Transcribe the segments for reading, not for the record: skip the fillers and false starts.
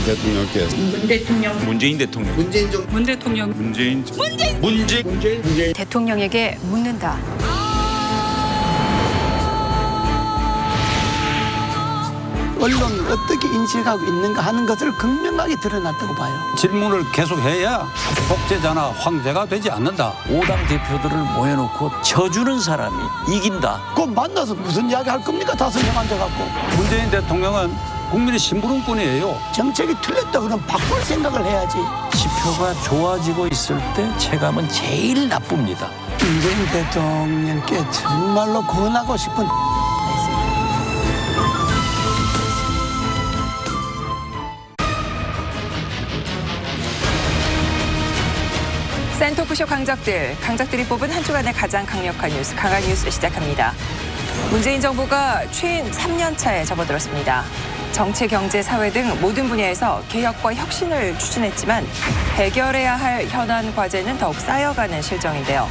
대통령께서 문 대통령, 문재인 대통령. 문 대통령, 문재인. 대통령에게 묻는다. 언론이 어떻게 인식하고 있는가 하는 것을 극명하게 드러났다고 봐요. 질문을 계속해야 독재자나 황제가 되지 않는다. 5당 대표들을 모여놓고 져주는 사람이 이긴다. 그거 만나서 무슨 이야기 할 겁니까? 5명 앉아갖고. 문재인 대통령은 국민의 심부름꾼이에요. 정책이 틀렸다 그러면 바꿀 생각을 해야지. 지표가 좋아지고 있을 때 체감은 제일 나쁩니다. 문재인 대통령께 정말로 권하고 싶은 센터푸쇼 강적들이 뽑은 한 주간의 가장 강력한 뉴스, 강한 뉴스 시작합니다. 문재인 정부가 취임 3년 차에 접어들었습니다. 정치, 경제, 사회 등 모든 분야에서 개혁과 혁신을 추진했지만 해결해야 할 현안 과제는 더욱 쌓여가는 실정인데요.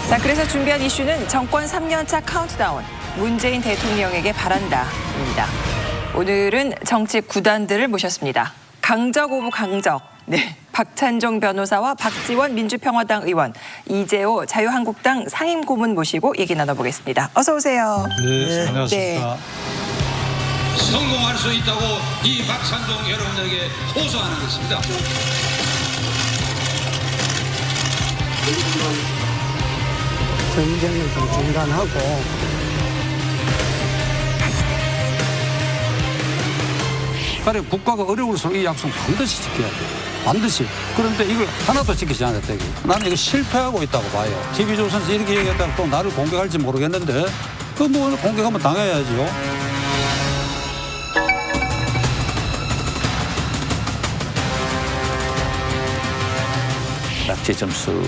자, 그래서 준비한 이슈는 정권 3년 차 카운트다운, 문재인 대통령에게 바란다입니다. 오늘은 정치 구단들을 모셨습니다. 강적 오브 강적. 네, 박찬종 변호사와 박지원 민주평화당 의원, 이재호 자유한국당 상임고문 모시고 얘기 나눠보겠습니다. 어서 오세요. 네, 반갑습니다. 네. 성공할 수 있다고 이 박찬종 여러분들에게 호소하는 것입니다. 전쟁을 좀 중단하고 그래, 국가가 어려울수록 이 약속 반드시 지켜야 돼요. 반드시. 그런데 이걸 하나도 지키지 않았다. 이게. 나는 이거 실패하고 있다고 봐요. TV조선에서 이렇게 얘기했다가 또 나를 공격할지 모르겠는데 그 뭐 공격하면 당해야지요. 낙제 점수를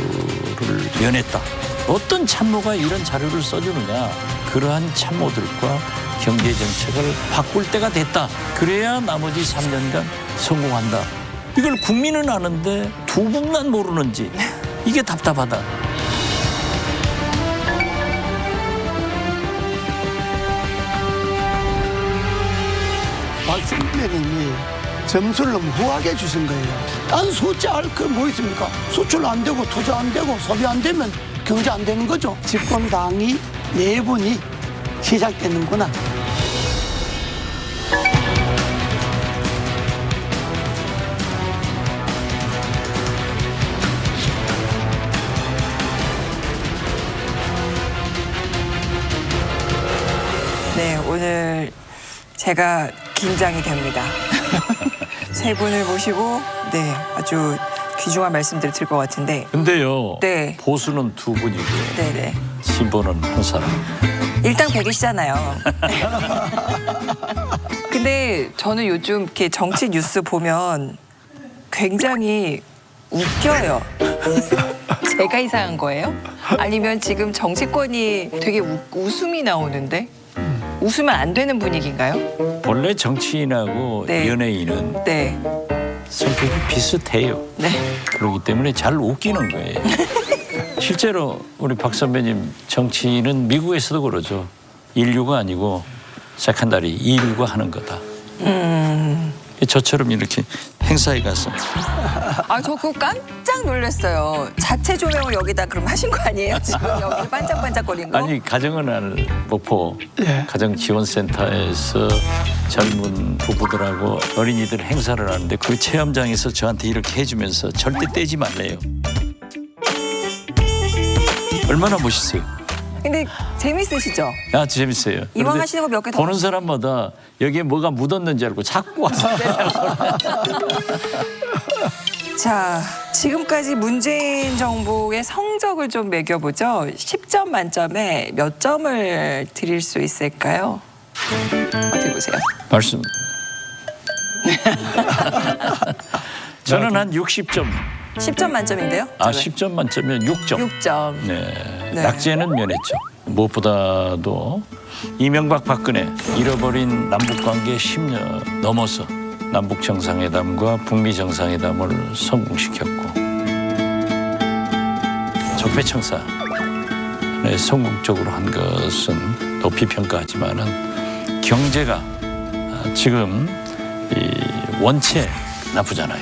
면했다. 어떤 참모가 이런 자료를 써주느냐. 그러한 참모들과 경제 정책을 바꿀 때가 됐다. 그래야 나머지 3년간 성공한다. 이걸 국민은 아는데 두 분만 모르는지 이게 답답하다. 박 선배님이 점수를 너무 후하게 주신 거예요. 딴 숫자 할 거 뭐 있습니까? 수출 안 되고 투자 안 되고 소비 안 되면 경제 안 되는 거죠. 집권당이 내분이 시작되는구나. 네, 오늘 제가 긴장이 됩니다. 세 분을 모시고 네, 아주 귀중한 말씀들을 드릴 것 같은데. 근데요. 네. 보수는 두 분이고요. 네네. 진보는 한 사람. 일당백이시잖아요. 근데 저는 요즘 이렇게 정치 뉴스 보면 굉장히 웃겨요. 제가 이상한 거예요? 아니면 지금 정치권이 되게 웃음이 나오는데? 웃으면 안 되는 분위기인가요? 원래 정치인하고 네. 연예인은 네. 성격이 비슷해요. 네. 그렇기 때문에 잘 웃기는 거예요. 실제로 우리 박 선배님 정치는 미국에서도 그러죠. 인류가 아니고 세컨다리 인류가 하는 거다. 저처럼 이렇게 행사에 가서 아, 저 그거 깜짝 놀랐어요. 자체 조명을 여기다 그럼 하신 거 아니에요? 지금 여기 반짝반짝거리는 거? 아니 가정은 알 목포 예. 가정지원센터에서 젊은 부부들하고 어린이들 행사를 하는데 그 체험장에서 저한테 이렇게 해주면서 절대 떼지 말래요. 얼마나 멋있어요. 근데 재밌으시죠? 아, 재밌어요. 이왕 그런데 하시는 거 몇 개 더 보는 사람마다 여기에 뭐가 묻었는지 알고 자꾸 와서 자, 지금까지 문재인 정부의 성적을 좀 매겨보죠. 10점 만점에 몇 점을 드릴 수 있을까요? 어떻게 보세요? 말씀. 저는 한 60점. 10점 만점인데요? 아, 10점 만점이면 6점. 6점. 네. 네. 낙제는 면했죠. 무엇보다도 이명박 박근혜 잃어버린 남북관계 10년 넘어서 남북 정상회담과 북미 정상회담을 성공시켰고 적폐청사 성공적으로 한 것은 높이 평가하지만은 경제가 지금 이 원체 나쁘잖아요.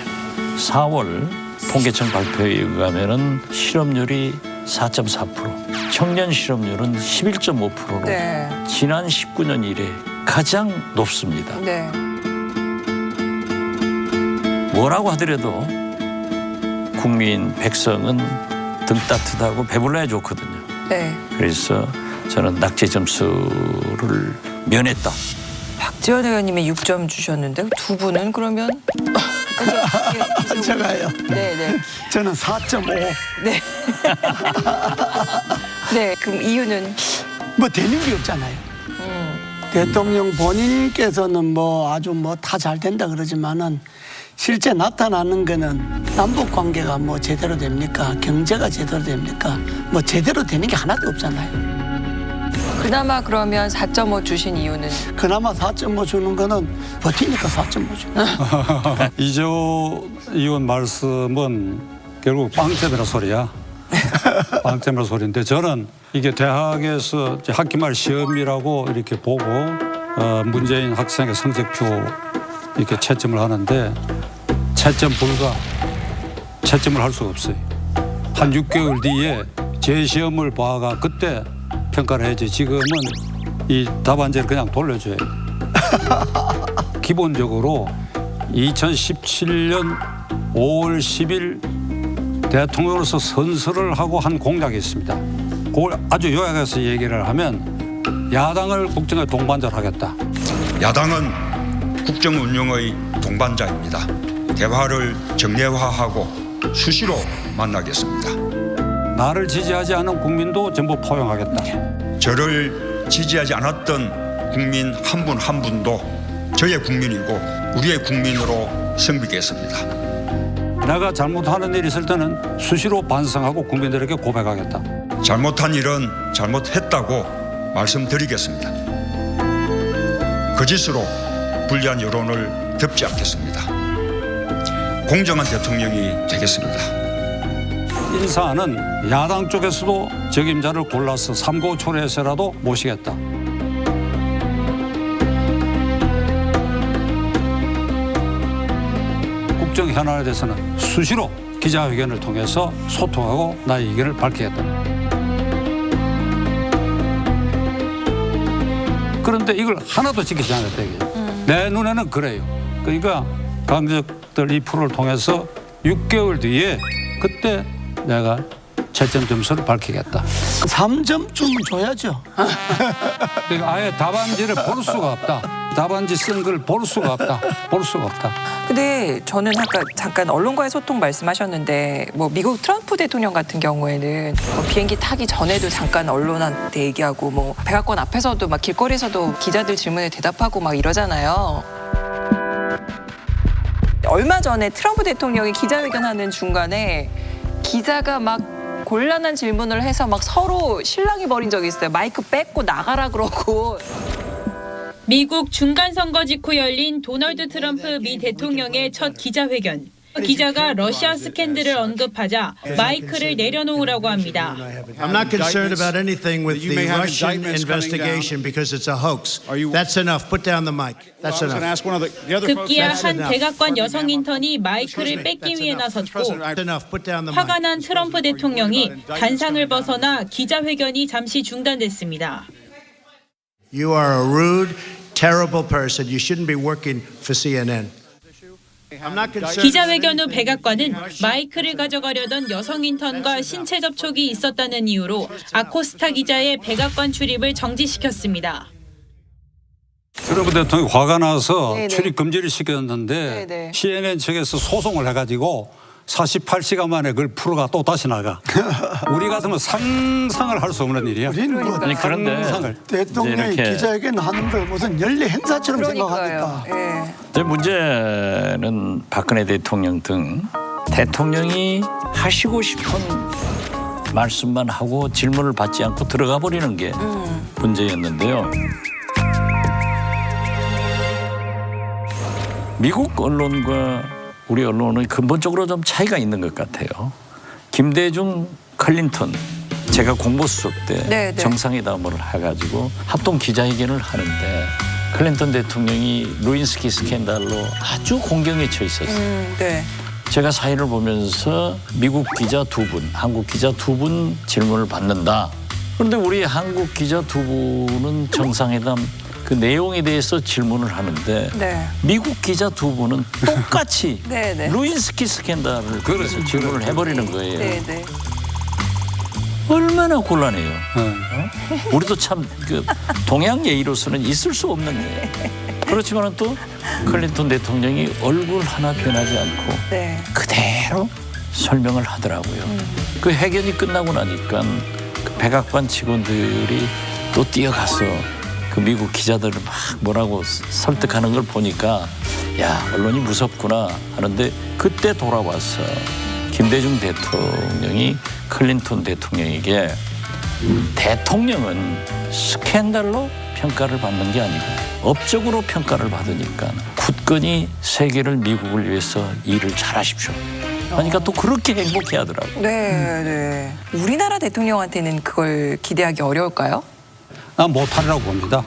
4월 통계청 발표에 의하면은 실업률이 4.4%, 청년 실업률은 11.5%로 네. 지난 19년 이래 가장 높습니다. 네. 뭐라고 하더라도 국민 백성은 등 따뜻하고 배불러야 좋거든요. 네. 그래서 저는 낙제 점수를 면했다. 박지원 의원님이 6점 주셨는데 두 분은 그러면 제가요. 네네. 저는 4.5. 네. 네. 그럼 이유는 뭐 되는 게 없잖아요. 대통령 본인께서는 뭐 아주 뭐 다 잘 된다 그러지만은 실제 나타나는 거는 남북 관계가 뭐 제대로 됩니까? 경제가 제대로 됩니까? 뭐 제대로 되는 게 하나도 없잖아요. 그나마 그러면 4.5 주신 이유는 그나마 4.5 주는 거는 버티니까 4.5 주는 거예요. 이재호 의원 말씀은 결국 빵점이라 소리야. 빵점이라 소리인데 저는 이게 대학에서 이제 학기말 시험이라고 이렇게 보고 문재인 학생의 성적표 이렇게 채점을 하는데 채점 불가, 채점을 할 수가 없어요. 한 6개월 뒤에 재시험을 봐가 그때 평가를 해야지. 지금은 이 답안지를 그냥 돌려줘요. 기본적으로 2017년 5월 10일 대통령으로서 선서를 하고 한 공약이 있습니다. 그걸 아주 요약해서 얘기를 하면 야당을 국정의 동반자로 하겠다. 야당은 국정 운영의 동반자입니다. 대화를 정례화하고 수시로 만나겠습니다. 나를 지지하지 않은 국민도 전부 포용하겠다. 저를 지지하지 않았던 국민 한 분 한 분도 저의 국민이고 우리의 국민으로 섬기겠습니다. 내가 잘못하는 일이 있을 때는 수시로 반성하고 국민들에게 고백하겠다. 잘못한 일은 잘못했다고 말씀드리겠습니다. 거짓으로 불리한 여론을 덮지 않겠습니다. 공정한 대통령이 되겠습니다. 인사는 야당 쪽에서도 적임자를 골라서 삼고초려해서라도 모시겠다. 국정 현안에 대해서는 수시로 기자회견을 통해서 소통하고 나의 의견을 밝히겠다. 그런데 이걸 하나도 지키지 않았다 이게. 내 눈에는 그래요. 그러니까 강적들 2%를 통해서 6개월 뒤에 그때 내가 채점 점수를 밝히겠다. 3점 주면 줘야죠. 그러니까 아예 답안지를 볼 수가 없다. 답안지 쓴 걸 볼 수가 없다. 볼 수가 없다. 근데 저는 아까 잠깐 언론과의 소통 말씀하셨는데 뭐 미국 트럼프 대통령 같은 경우에는 뭐 비행기 타기 전에도 잠깐 언론한테 얘기하고 뭐 백악관 앞에서도 막 길거리에서도 기자들 질문에 대답하고 막 이러잖아요. 얼마 전에 트럼프 대통령이 기자회견하는 중간에 기자가 막 곤란한 질문을 해서 막 서로 실랑이 벌인 적이 있어요. 마이크 뺏고 나가라 그러고. 미국 중간선거 직후 열린 도널드 트럼프 미 대통령의 첫 기자회견. 기자가 러시아 스캔들을 언급하자 마이크를 내려놓으라고 합니다. I'm not concerned about anything with the Russian investigation because it's a hoax. That's enough. Put down the mic. That's enough. 급기야 한 백악관 여성 인턴이 마이크를 뺏기 위해 나섰고 That's enough. Put down the mic. 화가 난 트럼프 대통령이 단상을 벗어나 기자회견이 잠시 중단됐습니다. You are a rude, terrible person. You shouldn't be working for CNN. I'm not concerned. 기자회견 후 백악관은 마이크를 가져가려던 여성 인턴과 신체 접촉이 있었다는 이유로 아코스타 기자의 백악관 출입을 정지시켰습니다. 트럼프 대통령이 화가 나서 네네. 출입 금지를 시켰는데 네네. CNN 측에서 소송을 해가지고 48시간 만에 그걸 풀어가 또 다시 나가. 우리 같으면 상상을 할 수 없는 일이야. 우리는 뭐 아니, 그런데 상상을. 대통령이 이제 이렇게 기자회견 하는 걸 무슨 연례 행사처럼 그러니까요. 생각하니까. 예. 제 문제는 박근혜 대통령 등 대통령이 하시고 싶은 말씀만 하고 질문을 받지 않고 들어가 버리는 게 문제였는데요. 미국 언론과 우리 언론은 근본적으로 좀 차이가 있는 것 같아요. 김대중, 클린턴, 제가 공보수석 때 네, 네. 정상회담을 해가지고 합동 기자회견을 하는데 클린턴 대통령이 루인스키 스캔들로 아주 공경에 처해 있었어요. 네. 제가 사회를 보면서 미국 기자 2분, 한국 기자 2분 질문을 받는다. 그런데 우리 한국 기자 2분은 정상회담 그 내용에 대해서 질문을 하는데 네. 미국 기자 2분은 똑같이 네, 네. 루인스키 스캔들을 그래서 질문을 해버리는 거예요. 네, 네. 얼마나 곤란해요. 어? 우리도 참 그 동양 예의로서는 있을 수 없는 일. 그렇지만 또 클린턴 대통령이 얼굴 하나 변하지 않고 네. 그대로 설명을 하더라고요. 그 회견이 끝나고 나니까 그 백악관 직원들이 또 뛰어가서 그 미국 기자들을 막 뭐라고 설득하는 걸 보니까 야, 언론이 무섭구나 하는데 그때 돌아와서 김대중 대통령이 클린턴 대통령에게 대통령은 스캔들로 평가를 받는 게 아니고 업적으로 평가를 받으니까 굳건히 세계를 미국을 위해서 일을 잘하십시오. 그러니까 또 그렇게 행복해 하더라고요. 네, 네. 우리나라 대통령한테는 그걸 기대하기 어려울까요? 못하리라고 봅니다.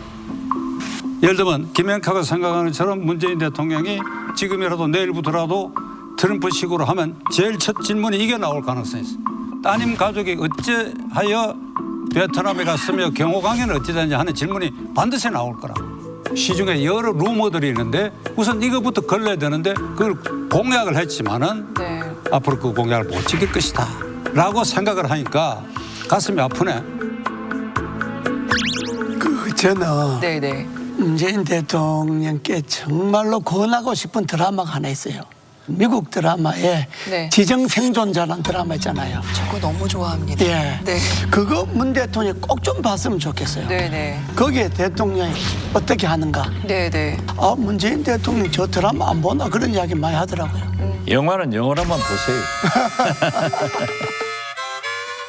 예를 들면 김영카가 생각하는 것처럼 문재인 대통령이 지금이라도 내일부터라도 트럼프식으로 하면 제일 첫 질문이 이게 나올 가능성이 있어요. 따님 가족이 어찌하여 베트남에 갔으며 경호강에는 어찌됐냐 하는 질문이 반드시 나올 거라. 시중에 여러 루머들이 있는데 우선 이거부터 걸러야 되는데 그걸 공약을 했지만은 네. 앞으로 그 공약을 못 지킬 것이다 라고 생각을 하니까 가슴이 아프네. 저는 네, 네. 문재인 대통령께 정말로 권하고 싶은 드라마가 하나 있어요. 미국 드라마에 네. 지정생존자라는 드라마 있잖아요. 저거 너무 좋아합니다. 예. 네. 그거 문 대통령이 꼭 좀 봤으면 좋겠어요. 네, 네. 거기에 대통령이 어떻게 하는가. 네, 네. 아, 문재인 대통령 저 드라마 안 보나 그런 이야기 많이 하더라고요. 영화는 영화로만 보세요.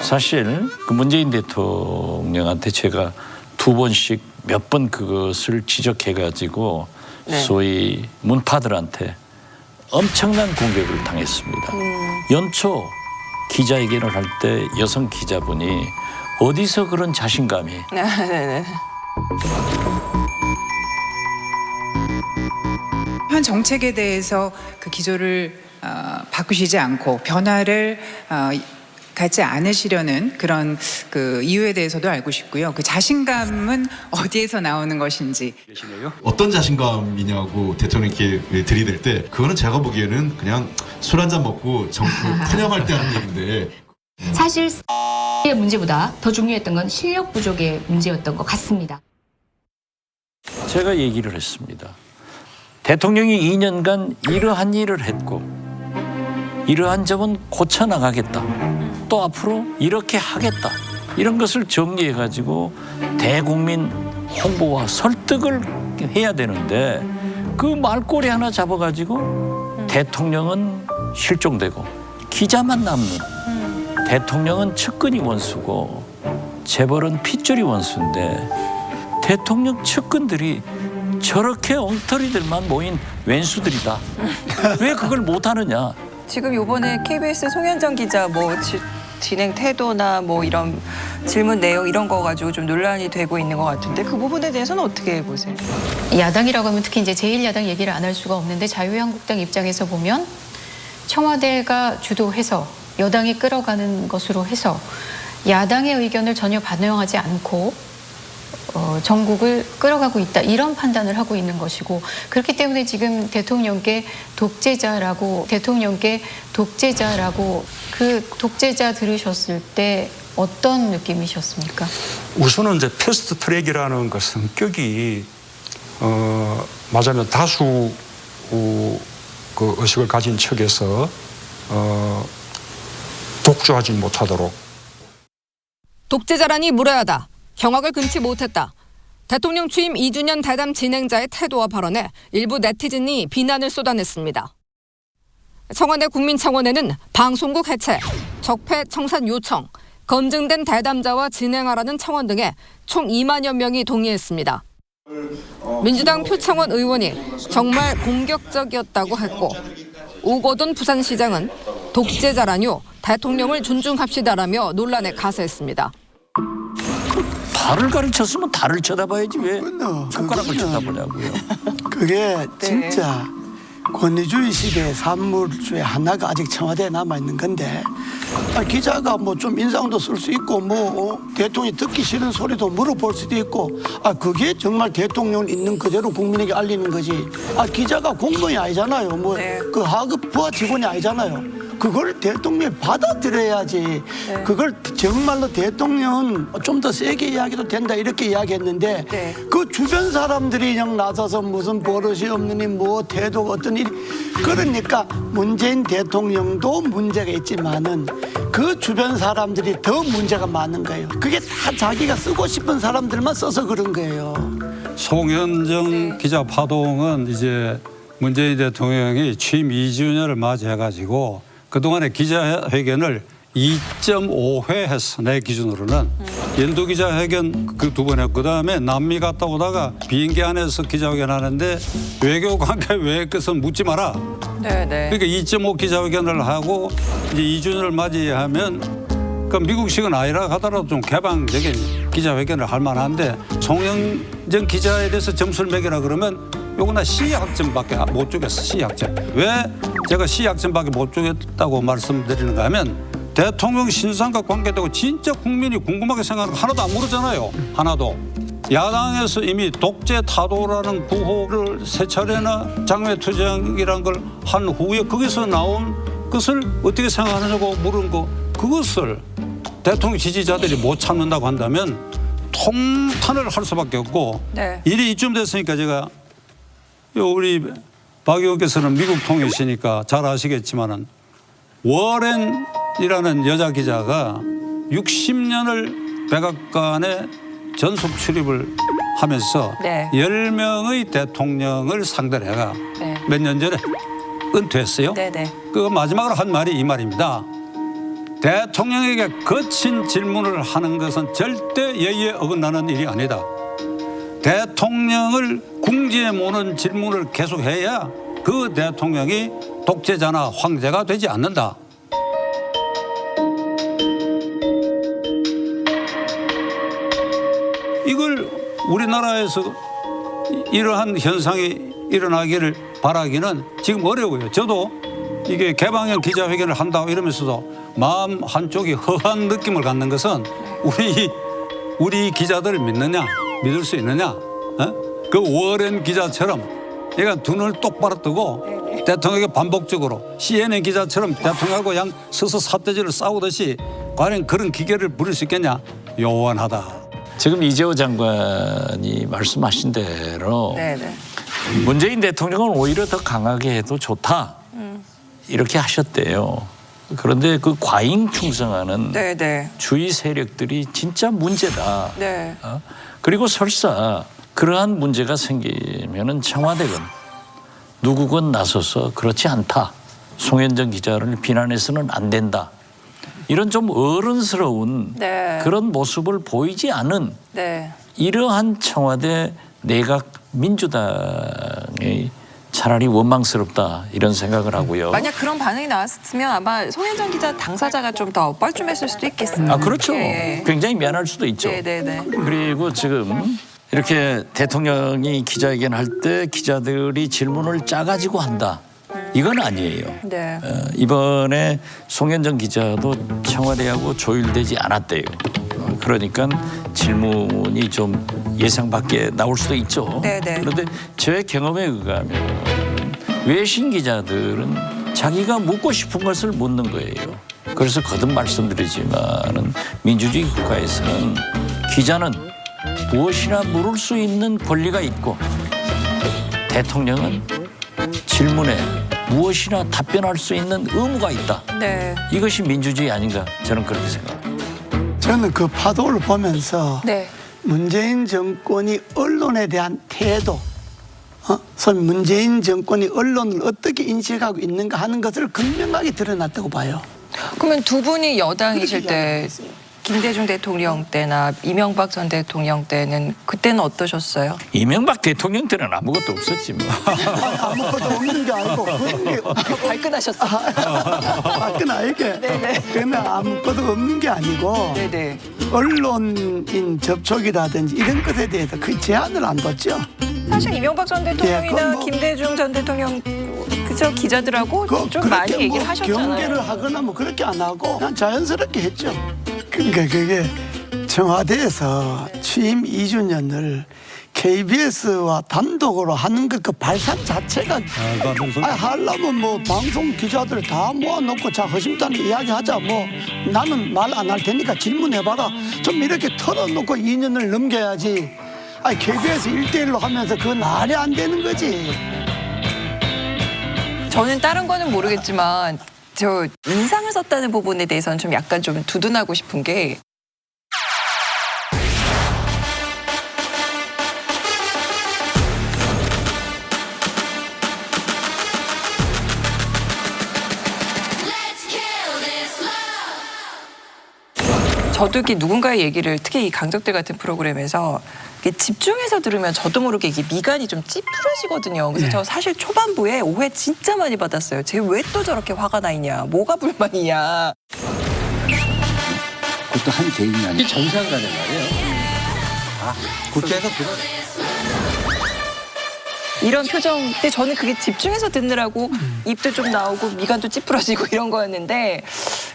사실 그 문재인 대통령한테 제가 2번씩 몇 번 그것을 지적해가지고 네. 소위 문파들한테 엄청난 공격을 당했습니다. 연초 기자회견을 할 때 여성 기자분이 어디서 그런 자신감이 네, 네. 현 정책에 대해서 그 기조를 바꾸시지 않고 변화를 갖지 않으시려는 그런 그 이유에 대해서도 알고 싶고요. 그 자신감은 어디에서 나오는 것인지. 어떤 자신감이냐고 대통령께 들이댈 때 그거는 제가 보기에는 그냥 술 한잔 먹고 정부 푸념할 때 하는 얘기인데 사실 의 문제보다 더 중요했던 건 실력 부족의 문제였던 것 같습니다. 제가 얘기를 했습니다. 대통령이 2년간 이러한 일을 했고 이러한 점은 고쳐나가겠다. 또 앞으로 이렇게 하겠다. 이런 것을 정리해가지고 대국민 홍보와 설득을 해야 되는데 그 말꼬리 하나 잡아가지고 대통령은 실종되고 기자만 남는 대통령은 측근이 원수고 재벌은 핏줄이 원수인데 대통령 측근들이 저렇게 엉터리들만 모인 왼수들이다. 왜 그걸 못하느냐. 지금 요번에 KBS 송현정 기자 뭐 진행 태도나 뭐 이런 질문 내용 이런 거 가지고 좀 논란이 되고 있는 것 같은데 그 부분에 대해서는 어떻게 보세요? 야당이라고 하면 특히 이제 제1야당 얘기를 안 할 수가 없는데 자유한국당 입장에서 보면 청와대가 주도해서 여당이 끌어가는 것으로 해서 야당의 의견을 전혀 반영하지 않고 전국을 끌어가고 있다 이런 판단을 하고 있는 것이고 그렇기 때문에 지금 대통령께 독재자라고 그 독재자 들으셨을 때 어떤 느낌이셨습니까? 우선은 이제 패스트 트랙이라는 그 성격이 맞으면 다수 그 의식을 가진 측에서 독주하지 못하도록 독재자라니 무례하다. 경악을 금치 못했다. 대통령 취임 2주년 대담 진행자의 태도와 발언에 일부 네티즌이 비난을 쏟아냈습니다. 청와대 국민청원에는 방송국 해체, 적폐 청산 요청, 검증된 대담자와 진행하라는 청원 등에 총 2만여 명이 동의했습니다. 민주당 표창원 의원이 정말 공격적이었다고 했고 오거돈 부산시장은 독재자라뇨 대통령을 존중합시다라며 논란에 가세했습니다. 달을 가르쳤으면 달을 쳐다봐야지 왜 손가락을 쳐다보냐고요. 그게 진짜 권위주의 시대의 산물 중에 하나가 아직 청와대에 남아있는 건데 기자가 뭐 좀 인상도 쓸 수 있고 대통령이 듣기 싫은 소리도 물어볼 수도 있고 그게 정말 대통령 있는 그대로 국민에게 알리는 거지. 기자가 공무원이 아니잖아요. 그 하급 부하 직원이 아니잖아요. 그걸 대통령이 받아들여야지. 그걸 정말로 대통령은 좀 더 세게 이야기도 된다 이렇게 이야기했는데 그 주변 사람들이 그냥 나서서 무슨 버릇이 없느니 태도가 어떤 일이 그러니까 문재인 대통령도 문제가 있지만은 그 주변 사람들이 더 문제가 많은 거예요. 그게 다 자기가 쓰고 싶은 사람들만 써서 그런 거예요. 송현정 기자 파동은 이제 문재인 대통령이 취임 2주년을 맞이해가지고 그동안의 기자회견을 2.5회 했어. 내 기준으로는. 연도 기자회견 그 2번 했고 그다음에 남미 갔다 오다가 비행기 안에서 기자회견 하는데 외교 관계 왜 그래서 묻지 마라. 그러니까 2.5 기자회견을 하고 이제 2주년을 맞이하면 그 미국식은 아니라 하더라도 좀 개방적인 기자회견을 할 만한데 송영정 기자에 대해서 점수를 매겨라 그러면 요거 나 C학점밖에 못 주겠어. C학점. 왜 제가 C학점밖에 못 주겠다고 말씀드리는가 하면 대통령 신상과 관계되고 진짜 국민이 궁금하게 생각하는 거 하나도 안 모르잖아요. 하나도. 야당에서 이미 독재 타도라는 구호를 세 차례나 장외투쟁이라는 걸 한 후에 거기서 나온 것을 어떻게 생각하느냐고 물은 거 그것을 대통령 지지자들이 못 참는다고 한다면 통탄을 할 수밖에 없고 일이 이쯤 됐으니까 제가 우리 박 의원께서는 미국 통이시니까 잘 아시겠지만은 워렌이라는 여자 기자가 60년을 백악관에 전속 출입을 하면서 10명의 대통령을 상대로 해가 몇 년 전에 은퇴했어요. 그 마지막으로 한 말이 이 말입니다. 대통령에게 거친 질문을 하는 것은 절대 예의에 어긋나는 일이 아니다. 대통령을 궁지에 모는 질문을 계속해야 그 대통령이 독재자나 황제가 되지 않는다. 이걸 우리나라에서 이러한 현상이 일어나기를 바라기는 지금 어려워요. 저도 이게 개방형 기자회견을 한다고 이러면서도 마음 한쪽이 허한 느낌을 갖는 것은 우리 기자들을 믿을 수 있느냐? 그 워렌 기자처럼 얘가 두 눈을 똑바로 뜨고 대통령에게 반복적으로 CNN 기자처럼 대통령하고 양 서서 삿대질을 싸우듯이 과연 그런 기계를 부릴 수 있겠냐? 요원하다. 지금 이재호 장관이 말씀하신 대로 문재인 대통령은 오히려 더 강하게 해도 좋다. 이렇게 하셨대요. 그런데 그 과잉 충성하는 주의 세력들이 진짜 문제다. 그리고 설사 그러한 문제가 생기면은 청와대건 누구건 나서서 그렇지 않다. 송현정 기자를 비난해서는 안 된다. 이런 좀 어른스러운 그런 모습을 보이지 않은 이러한 청와대 내각 민주당이 차라리 원망스럽다 이런 생각을 하고요. 만약 그런 반응이 나왔으면 아마 송현정 기자 당사자가 좀 더 뻘쭘했을 수도 있겠습니다. 그렇죠. 굉장히 미안할 수도 있죠. 그리고 지금 이렇게 대통령이 기자회견 할 때 기자들이 질문을 짜가지고 한다. 이건 아니에요. 이번에 송현정 기자도 청와대하고 조율되지 않았대요. 그러니까 질문이 좀 예상 밖에 나올 수도 있죠. 그런데 제 경험에 의하면 외신 기자들은 자기가 묻고 싶은 것을 묻는 거예요. 그래서 거듭 말씀드리지만은 민주주의 국가에서는 기자는 무엇이나 물을 수 있는 권리가 있고 대통령은 질문에 무엇이나 답변할 수 있는 의무가 있다. 이것이 민주주의 아닌가 저는 그렇게 생각합니다. 저는 그 파도를 보면서 문재인 정권이 언론에 대한 태도, 문재인 정권이 언론을 어떻게 인식하고 있는가 하는 것을 극명하게 드러났다고 봐요. 그러면 두 분이 여당이실 때 김대중 대통령 때나 이명박 전 대통령 때는 그때는 어떠셨어요? 이명박 대통령 때는 아무것도 없었지 뭐. 아무것도 없는 게 아니고 그런 게 발끈하셨어요. 발끈 알게. 그러면 아무것도 없는 게 아니고 언론인 접촉이라든지 이런 것에 대해서 그 제한을 안 뒀죠. 사실 이명박 전 대통령이나 김대중 전 대통령 그저 기자들하고 좀 많이 얘기를 하셨잖아요. 경계를 하거나 뭐 그렇게 안 하고 그냥 자연스럽게 했죠. 그러니까 그게 청와대에서 취임 2주년을 KBS와 단독으로 하는 그 발상 자체가 하려면 뭐 방송 기자들 다 모아놓고 자 허심탄회 이야기하자 뭐 나는 말 안 할 테니까 질문해봐라 좀 이렇게 털어놓고 2년을 넘겨야지. KBS 1대1로 하면서 그건 말이 안 되는 거지. 저는 다른 거는 모르겠지만 저 인상을 썼다는 부분에 대해서는 좀 약간 좀 두둔하고 싶은 게 저도 이렇게 누군가의 얘기를 특히 이 강적들 같은 프로그램에서 이렇게 집중해서 들으면 저도 모르게 이게 미간이 좀 찌푸려지거든요. 그래서 저 사실 초반부에 오해 진짜 많이 받았어요. 쟤 왜 또 저렇게 화가 나 있냐? 뭐가 불만이냐? 그것도 한 개인이 아니고 정상가는 말이에요. 국회에서 그런 이런 표정 때 저는 그게 집중해서 듣느라고 입도 좀 나오고 미간도 찌푸러지고 이런 거였는데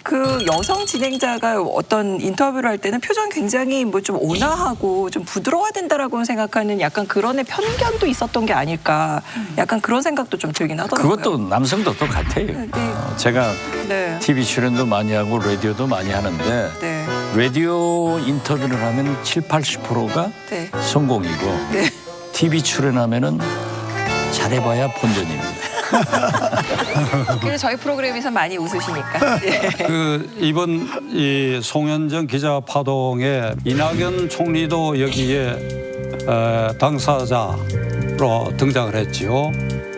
그 여성 진행자가 어떤 인터뷰를 할 때는 표정 굉장히 뭐 좀 온화하고 좀 부드러워야 된다라고 생각하는 약간 그런 편견도 있었던 게 아닐까 약간 그런 생각도 좀 들긴 하더라고요. 그것도 남성도 똑같아요. 제가 네. TV 출연도 많이 하고 라디오도 많이 하는데 네. 라디오 인터뷰를 하면 70~80%가 네. 성공이고 네. TV 출연하면은 잘해봐야 본전입니다. 그래서 저희 프로그램에서 많이 웃으시니까. 네. 이번 이 송현정 기자 파동에 이낙연 총리도 여기에 당사자로 등장을 했지요.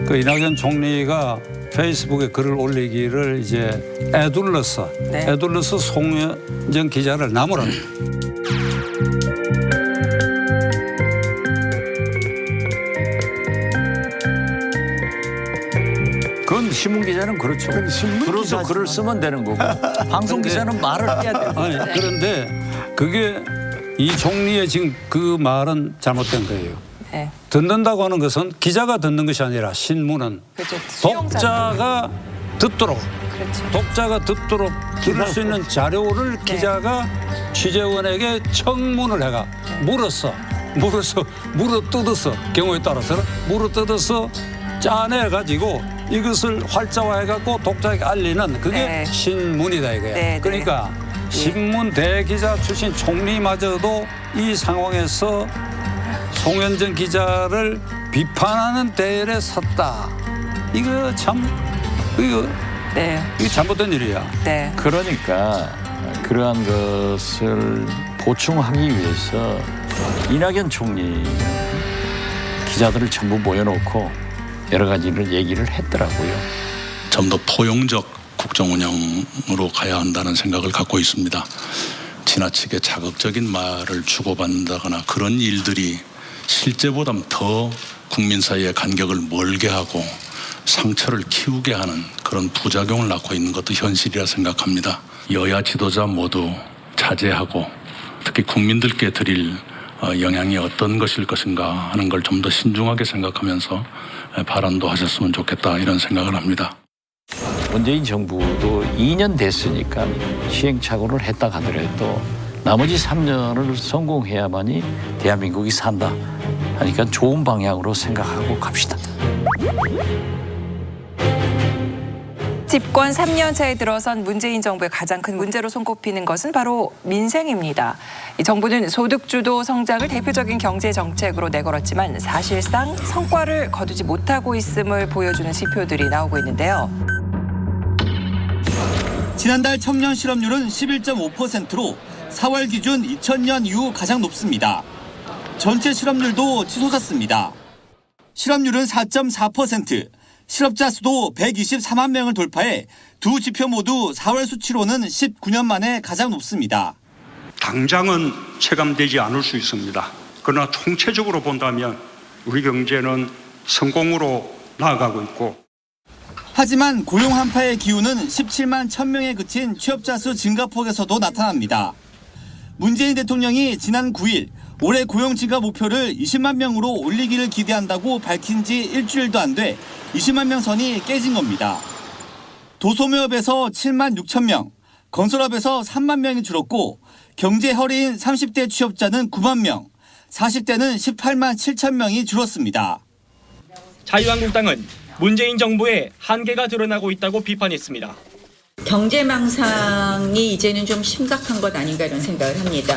그 이낙연 총리가 페이스북에 글을 올리기를 이제 애둘러서 송현정 기자를 나무랍니다. 그건 신문 기자는 그렇죠. 그래서 글을 쓰면 되는 거고 방송 기자는 말을 해야 돼요. 그런데 그게 이 총리의 지금 그 말은 잘못된 거예요. 네. 듣는다고 하는 것은 기자가 듣는 것이 아니라 신문은 그렇죠. 독자가 듣도록 그렇죠. 독자가 듣도록 들을 수 있는 자료를 기자가 취재원에게 청문을 해가 물어뜯어서 경우에 따라서는 물어뜯어서 짜내가지고 이것을 활자화해갖고 독자에게 알리는 그게 신문이다 이거야. 그러니까 신문 대기자 출신 총리마저도 이 상황에서 송현정 기자를 비판하는 대열에 섰다. 이거 참 이거 잘못된 일이야. 네. 그러니까 그러한 것을 보충하기 위해서 이낙연 총리 기자들을 전부 모여놓고 여러 가지를 얘기를 했더라고요. 좀 더 포용적 국정 운영으로 가야 한다는 생각을 갖고 있습니다. 지나치게 자극적인 말을 주고받는다거나 그런 일들이 실제보다 더 국민 사이의 간격을 멀게 하고 상처를 키우게 하는 그런 부작용을 낳고 있는 것도 현실이라 생각합니다. 여야 지도자 모두 자제하고 특히 국민들께 드릴 영향이 어떤 것일 것인가 하는 걸 좀 더 신중하게 생각하면서 발언도 하셨으면 좋겠다 이런 생각을 합니다. 문재인 정부도 2년 됐으니까 시행착오를 했다 하더라도 나머지 3년을 성공해야만이 대한민국이 산다 하니까 좋은 방향으로 생각하고 갑시다. 집권 3년 차에 들어선 문재인 정부의 가장 큰 문제로 손꼽히는 것은 바로 민생입니다. 이 정부는 소득주도 성장을 대표적인 경제 정책으로 내걸었지만 사실상 성과를 거두지 못하고 있음을 보여주는 지표들이 나오고 있는데요. 지난달 청년 실업률은 11.5%로 4월 기준 2000년 이후 가장 높습니다. 전체 실업률도 치솟았습니다. 실업률은 4.4%, 실업자 수도 124만 명을 돌파해 두 지표 모두 4월 수치로는 19년 만에 가장 높습니다. 당장은 체감되지 않을 수 있습니다. 그러나 총체적으로 본다면 우리 경제는 성공으로 나아가고 있고 하지만 고용 한파의 기운은 17만 1000명에 그친 취업자 수 증가폭에서도 나타납니다. 문재인 대통령이 지난 9일 올해 고용지가 목표를 20만 명으로 올리기를 기대한다고 밝힌 지 일주일도 안 돼 20만 명 선이 깨진 겁니다. 도소매업에서 7만 6천 명, 건설업에서 3만 명이 줄었고 경제 허리인 30대 취업자는 9만 명, 40대는 18만 7천 명이 줄었습니다. 자유한국당은 문재인 정부의 한계가 드러나고 있다고 비판했습니다. 경제망상이 이제는 좀 심각한 것 아닌가 이런 생각을 합니다.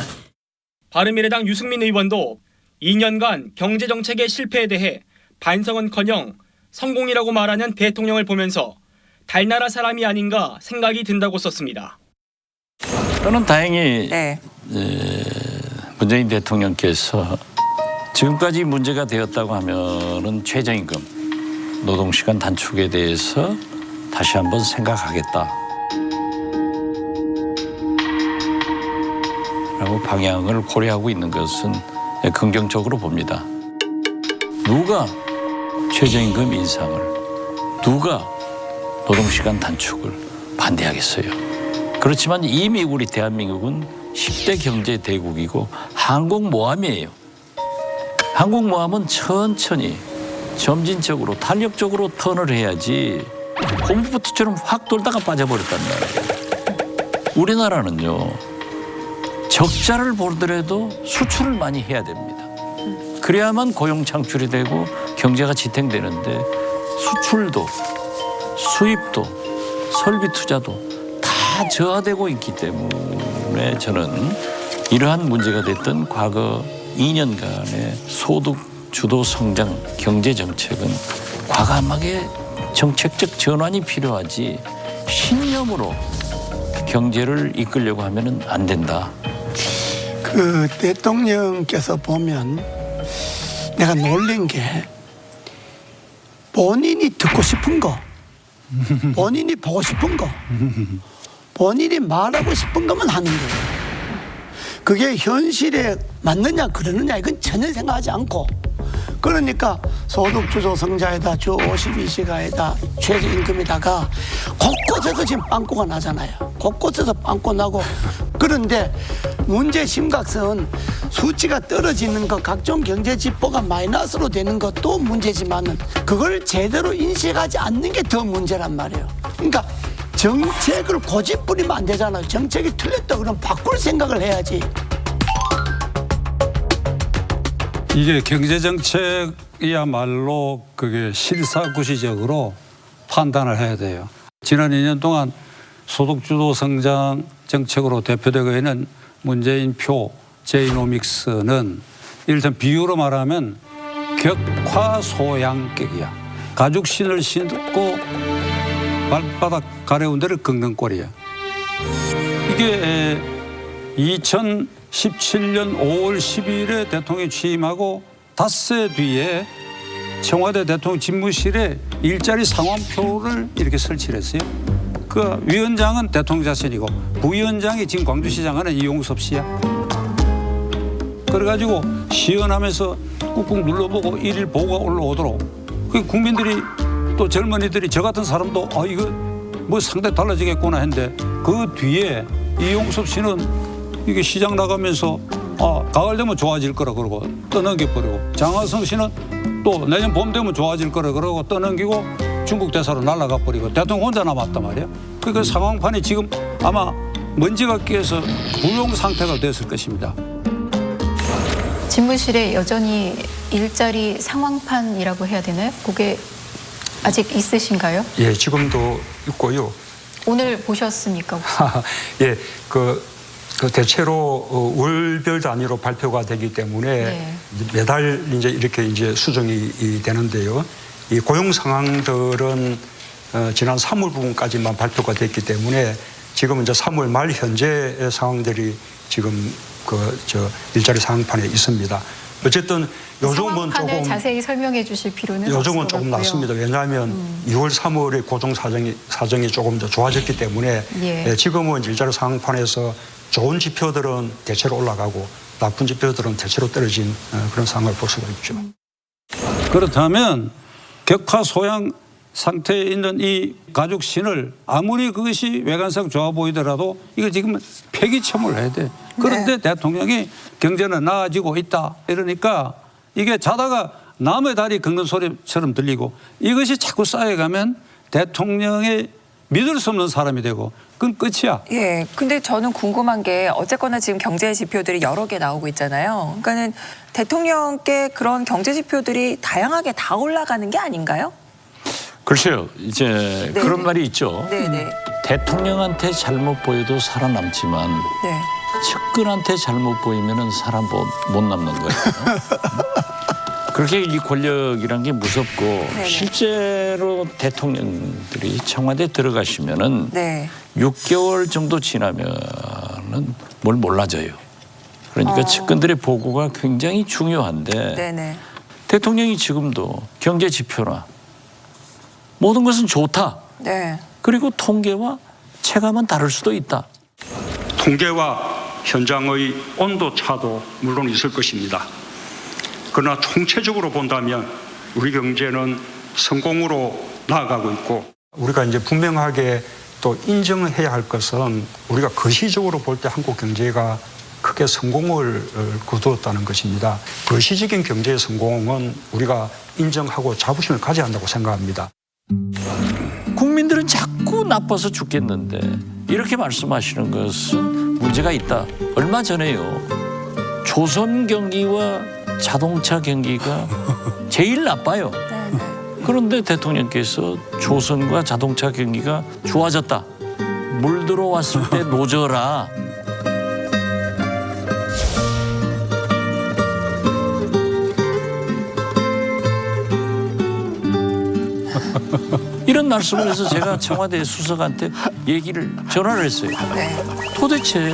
바른미래당 유승민 의원도 2년간 경제정책의 실패에 대해 반성은커녕 성공이라고 말하는 대통령을 보면서 달나라 사람이 아닌가 생각이 든다고 썼습니다. 저는 다행히 문재인 대통령께서 지금까지 문제가 되었다고 하면은 최저임금, 노동시간 단축에 대해서 다시 한번 생각하겠다 라고 방향을 고려하고 있는 것은 긍정적으로 봅니다. 누가 최저임금 인상을, 누가 노동시간 단축을 반대하겠어요. 그렇지만 이미 우리 대한민국은 10대 경제 대국이고 항공모함이에요. 항공모함은 천천히 점진적으로 탄력적으로 턴을 해야지 공부부터처럼 확 돌다가 빠져버렸단 말이에요. 우리나라는요, 적자를 보더라도 수출을 많이 해야 됩니다. 그래야만 고용 창출이 되고 경제가 지탱되는데 수출도 수입도 설비 투자도 다 저하되고 있기 때문에 저는 이러한 문제가 됐던 과거 2년간의 소득 주도 성장 경제 정책은 과감하게 정책적 전환이 필요하지 신념으로 경제를 이끌려고 하면은 안 된다. 그 대통령께서 보면 내가 놀란 게 본인이 듣고 싶은 거, 본인이 보고 싶은 거, 본인이 말하고 싶은 것만 하는 거예요. 그게 현실에 맞느냐 그러느냐 이건 전혀 생각하지 않고, 그러니까 소득주도 성장에다 주 52시간에다 최저임금에다가 곳곳에서 지금 빵꾸가 나잖아요. 곳곳에서 빵꾸 나고. 그런데 문제 심각성은 수치가 떨어지는 것, 각종 경제 지표가 마이너스로 되는 것도 문제지만은 그걸 제대로 인식하지 않는 게 더 문제란 말이에요. 그러니까 정책을 고집 부리면 안 되잖아요. 정책이 틀렸다 그러면 바꿀 생각을 해야지. 이게 경제정책이야말로 그게 실사구시적으로 판단을 해야 돼요. 지난 2년 동안 소득주도 성장 정책으로 대표되고 있는 문재인 표 제이노믹스는 이를테면 비유로 말하면 격화소양격이야. 가죽신을 신고 발바닥 가려운 데를 긁는 꼴이야. 이게 2017년 5월 10일에 대통령이 취임하고 닷새 뒤에 청와대 대통령 집무실에 일자리 상황표를 이렇게 설치를 했어요. 그 위원장은 대통령 자신이고 부위원장이 지금 광주시장 하는 이용섭 씨야. 그래가지고 시연하면서 꾹꾹 눌러보고 일일 보고가 올라오도록, 그 국민들이 또 젊은이들이 저 같은 사람도 이거 뭐 상당히 달라지겠구나 했는데, 그 뒤에 이용섭 씨는 이게 시장 나가면서 가을 되면 좋아질 거라 그러고 떠넘겨버리고, 장하성 씨는 또 내년 봄 되면 좋아질 거라 그러고 떠넘기고 중국 대사로 날아가 버리고 대통령 혼자 남았단 말이에요. 그러니까 상황판이 지금 아마 먼지가 끼어서 불용 상태가 됐을 것입니다. 집무실에 여전히 일자리 상황판이라고 해야 되나요? 그게 아직 있으신가요? 예, 지금도 있고요. 오늘 보셨습니까 혹시? 예, 그 대체로 월별 단위로 발표가 되기 때문에 매달 이제 이렇게 이제 수정이 되는데요. 이 고용 상황들은 지난 3월 부분까지만 발표가 됐기 때문에 지금 이제 3월 말 현재 상황들이 지금 일자리 상황판에 있습니다. 어쨌든 요즘은 조금 자세히 설명해 주실 필요는 요즘은 조금 낫습니다. 왜냐하면 2월, 3월에 고용 사정이 조금 더 좋아졌기 때문에 지금은 일자리 상황판에서 좋은 지표들은 대체로 올라가고 나쁜 지표들은 대체로 떨어진 그런 상황을 볼 수가 있죠. 그렇다면 격화소양 상태에 있는 이 가죽신을 아무리 그것이 외관상 좋아 보이더라도 이거 지금 폐기처분을 해야 돼. 그런데 대통령이 경제는 나아지고 있다 이러니까 이게 자다가 남의 다리 긁는 소리처럼 들리고 이것이 자꾸 쌓여가면 대통령의 믿을 수 없는 사람이 되고 그건 끝이야. 예. 근데 저는 궁금한 게 어쨌거나 지금 경제 지표들이 여러 개 나오고 있잖아요. 그러니까는 대통령께 그런 경제 지표들이 다양하게 다 올라가는 게 아닌가요? 글쎄요. 이제 네. 그런 말이 있죠. 네네. 대통령한테 잘못 보여도 살아남지만 네. 측근한테 잘못 보이면은 사람 못 남는 거예요. 그렇게 이 권력이란 게 무섭고 실제로 대통령들이 청와대 들어가시면은 네. 6개월 정도 지나면은 뭘 몰라져요. 그러니까 측근들의 보고가 굉장히 중요한데 네네. 대통령이 지금도 경제 지표나 모든 것은 좋다. 네. 그리고 통계와 체감은 다를 수도 있다. 통계와 현장의 온도 차도 물론 있을 것입니다. 그러나 총체적으로 본다면 우리 경제는 성공으로 나아가고 있고 우리가 이제 분명하게 또 인정해야 할 것은 우리가 거시적으로 볼 때 한국 경제가 크게 성공을 거두었다는 것입니다. 거시적인 경제의 성공은 우리가 인정하고 자부심을 가져야 한다고 생각합니다. 국민들은 자꾸 나빠서 죽겠는데 이렇게 말씀하시는 것은 문제가 있다. 얼마 전에요. 조선 경기와 자동차 경기가 제일 나빠요. 그런데 대통령께서 조선과 자동차 경기가 좋아졌다. 물 들어왔을 때 노져라. 이런 말씀을 해서 제가 청와대 수석한테 전화를 했어요. 도대체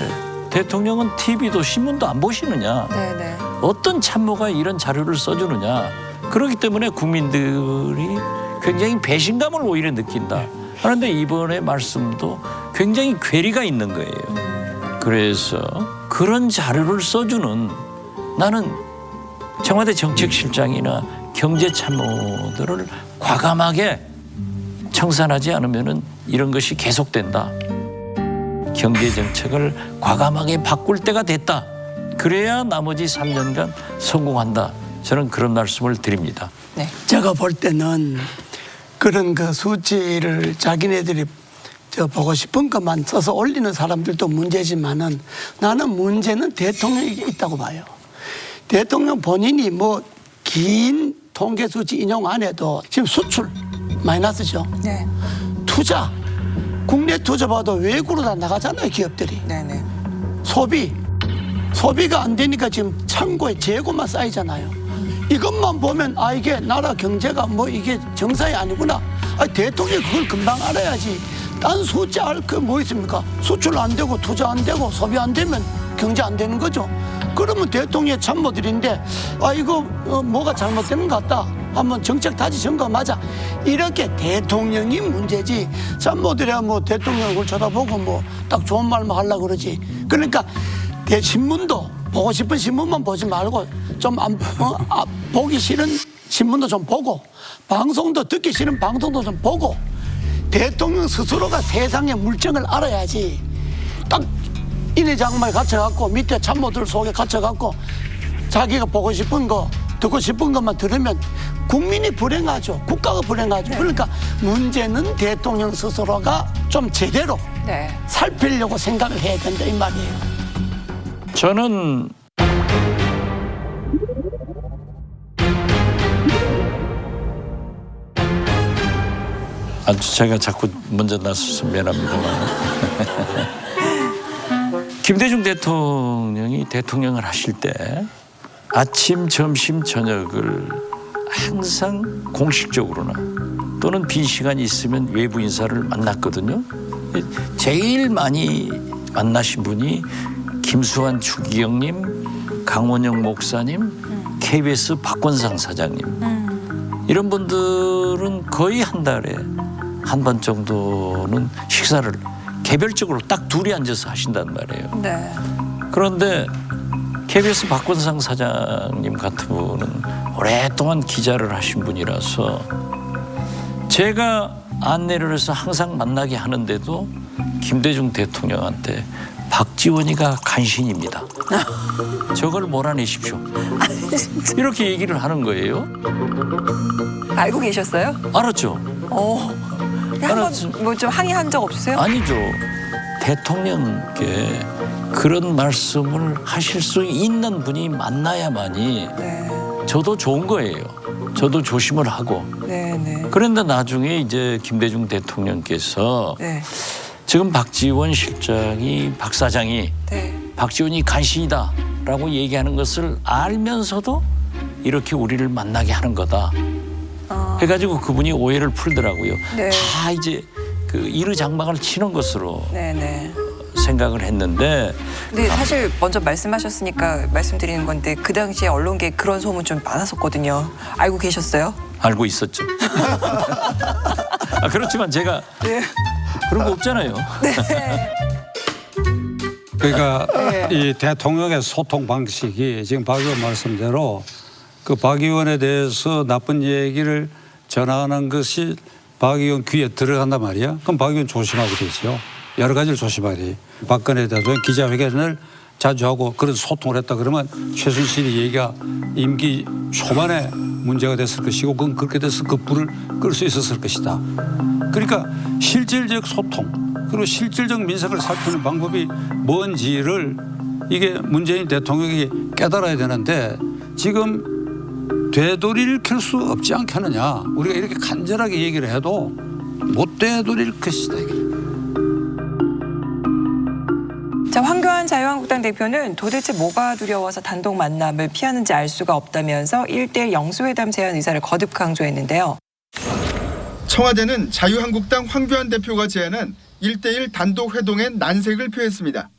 대통령은 TV도 신문도 안 보시느냐? 어떤 참모가 이런 자료를 써주느냐? 그렇기 때문에 국민들이 굉장히 배신감을 오히려 느낀다. 그런데 이번에 말씀도 굉장히 괴리가 있는 거예요. 그래서 그런 자료를 써주는 나는 청와대 정책실장이나 경제참모들을 과감하게 청산하지 않으면 이런 것이 계속된다. 경제정책을 과감하게 바꿀 때가 됐다. 그래야 나머지 3년간 성공한다. 저는 그런 말씀을 드립니다. 네. 제가 볼 때는 그런 그 수치를 자기네들이 보고 싶은 것만 써서 올리는 사람들도 문제지만은 나는 문제는 대통령에게 있다고 봐요. 대통령 본인이 뭐 긴 통계 수치 인용 안 해도 지금 수출 마이너스죠. 네. 투자, 국내 투자 봐도 외국으로 다 나가잖아요, 기업들이. 네네. 소비가 안 되니까 지금 창고에 재고만 쌓이잖아요. 이것만 보면 아 이게 나라 경제가 뭐 이게 정상이 아니구나. 아 대통령이 그걸 금방 알아야지. 딴 숫자 알 그 뭐 있습니까? 수출 안 되고 투자 안 되고 소비 안 되면 경제 안 되는 거죠. 그러면 대통령의 참모들인데 아 이거 뭐가 잘못된 것 같다. 한번 정책 다시 점검하자. 이렇게 대통령이 문제지. 참모들이야 뭐 대통령 얼굴 쳐다보고 뭐 딱 좋은 말만 하려고 그러지. 그러니까 신문도 보고 싶은 신문만 보지 말고 좀 보기 싫은 신문도 좀 보고 방송도 듣기 싫은 방송도 좀 보고 대통령 스스로가 세상의 물정을 알아야지. 딱 인해장마에 갇혀갖고 밑에 참모들 속에 갇혀갖고 자기가 보고 싶은 거 듣고 싶은 것만 들으면 국민이 불행하죠. 국가가 불행하죠. 그러니까 문제는 대통령 스스로가 좀 제대로 살피려고 생각을 해야 된다 이 말이에요. 저는 제가 자꾸 먼저 나서서 미안합니다만 김대중 대통령이 대통령을 하실 때 아침, 점심, 저녁을 항상 공식적으로나 또는 빈 시간이 있으면 외부 인사를 만났거든요. 제일 많이 만나신 분이 김수환 추기경님, 강원영 목사님, KBS 박권상 사장님. 이런 분들은 거의 한 달에 한 번 정도는 식사를 개별적으로 딱 둘이 앉아서 하신단 말이에요. 네. 그런데 KBS 박권상 사장님 같은 분은 오랫동안 기자를 하신 분이라서 제가 안내를 해서 항상 만나게 하는데도 김대중 대통령한테 박지원이가 간신입니다. 저걸 몰아내십시오. 이렇게 얘기를 하는 거예요. 알고 계셨어요? 알았죠. 한번 뭐 좀 항의한 적 없으세요? 아니죠. 대통령께 그런 말씀을 하실 수 있는 분이 만나야만이 저도 좋은 거예요. 저도 조심을 하고. 그런데 나중에 이제 김대중 대통령께서 지금 박지원 실장이 박 사장이 박지원이 간신이다라고 얘기하는 것을 알면서도 이렇게 우리를 만나게 하는 거다. 해가지고 그분이 오해를 풀더라고요. 다 이제 그 이르장막을 치는 것으로 생각을 했는데. 근데 사실 먼저 말씀하셨으니까 말씀드리는 건데 그 당시에 언론계에 그런 소문 좀 많았었거든요. 알고 계셨어요? 알고 있었죠. 그렇지만 제가 그런 거 없잖아요. 그러니까 이 대통령의 소통 방식이 지금 박 의원 말씀대로 그 박 의원에 대해서 나쁜 얘기를 전하는 것이 박 의원 귀에 들어간단 말이야. 그럼 박 의원 조심하고 되죠. 여러 가지를 조심해야 돼. 박근혜 대통령 기자회견을 자주 하고 그런 소통을 했다 그러면 최순실이 얘기가 임기 초반에 문제가 됐을 것이고 그건 그렇게 돼서 그 불을 끌 수 있었을 것이다. 그러니까 실질적 소통 그리고 실질적 민생을 살피는 방법이 뭔지를 이게 문재인 대통령이 깨달아야 되는데 지금 되돌릴 수 없지 않겠느냐. 우리가 이렇게 간절하게 얘기를 해도 못 되돌릴 것이다. 자, 황교안 자유한국당 대표는 도대체 뭐가 두려워서 단독 만남을 피하는지 알 수가 없다면서 1대1 영수회담 제안 의사를 거듭 강조했는데요. 청와대는 자유한국당 황교안 대표가 제안한 1대1 단독 회동엔 난색을 표했습니다.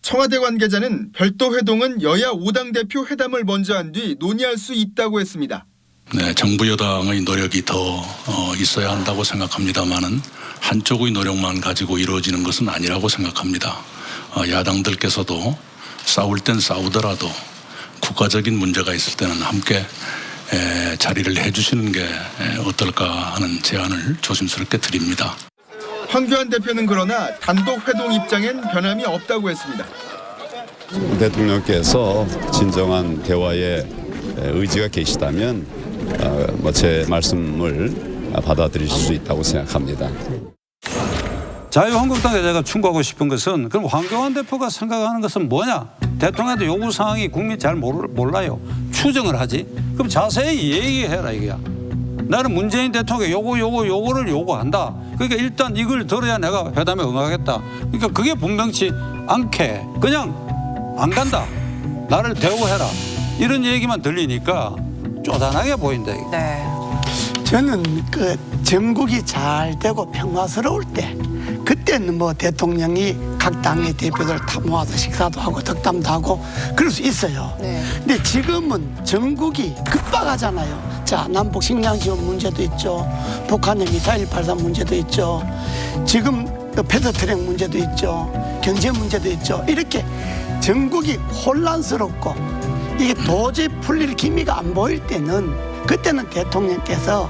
청와대 관계자는 별도 회동은 여야 5당 대표 회담을 먼저 한 뒤 논의할 수 있다고 했습니다. 네, 정부 여당의 노력이 더 있어야 한다고 생각합니다만은 한쪽의 노력만 가지고 이루어지는 것은 아니라고 생각합니다. 야당들께서도 싸울 땐 싸우더라도 국가적인 문제가 있을 때는 함께 자리를 해주시는 게 어떨까 하는 제안을 조심스럽게 드립니다. 황교안 대표는 그러나 단독 회동 입장엔 변함이 없다고 했습니다. 대통령께서 진정한 대화의 의지가 계시다면 제 말씀을 받아들이실 수 있다고 생각합니다. 자유한국당에 제가 충고하고 싶은 것은 그럼 황교안 대표가 생각하는 것은 뭐냐? 대통령한테 요구사항이 국민이 잘 몰라요. 추정을 하지. 그럼 자세히 얘기해라 이거야. 나는 문재인 대통령에게 요거를 요구한다. 그러니까 일단 이걸 들어야 내가 회담에 응하겠다. 그러니까 그게 분명치 않게 그냥 안 간다. 나를 대우해라. 이런 얘기만 들리니까 쪼잔하게 보인다. 저는 그 전국이 잘 되고 평화스러울 때 그때는 뭐 대통령이 각 당의 대표들 다 모아서 식사도 하고 덕담도 하고 그럴 수 있어요. 근데 지금은 전국이 급박하잖아요. 자, 남북 식량 지원 문제도 있죠. 북한의 미사일 발사 문제도 있죠. 지금 또 패드트랙 문제도 있죠. 경제 문제도 있죠. 이렇게 전국이 혼란스럽고 이게 도저히 풀릴 기미가 안 보일 때는 그때는 대통령께서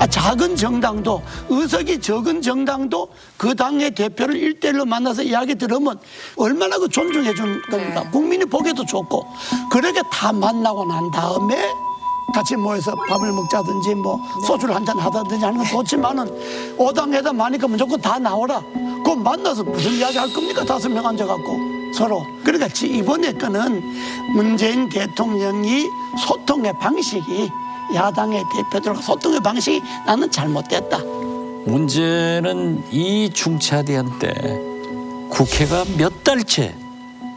작은 정당도 의석이 적은 정당도 그 당의 대표를 1대1로 만나서 이야기 들으면 얼마나 그 존중해 준 겁니까? 국민이 보기도 좋고 그렇게 다 만나고 난 다음에 같이 모여서 밥을 먹자든지 뭐 소주를 한잔 하다든지 하는 건 좋지만은 5당 회담 하니까 무조건 다 나오라. 그거 만나서 무슨 이야기 할 겁니까? 5명 앉아갖고 서로. 그러니까 이번에 거는 문재인 대통령이 소통의 방식이 야당의 대표들과 소통의 방식이 나는 잘못됐다. 문제는 이 중차대한 때 국회가 몇 달째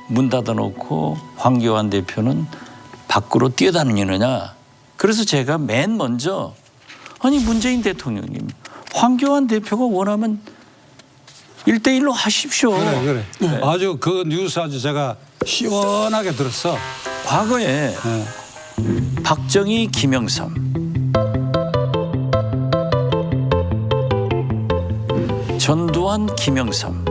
문 닫아놓고 황교안 대표는 밖으로 뛰어다니느냐. 그래서 제가 맨 먼저 아니 문재인 대통령님 황교안 대표가 원하면 1대1로 하십시오. 그래. 네. 아주 그 뉴스 아주 제가 시원하게 들었어. 과거에 박정희, 김영삼, 전두환, 김영삼,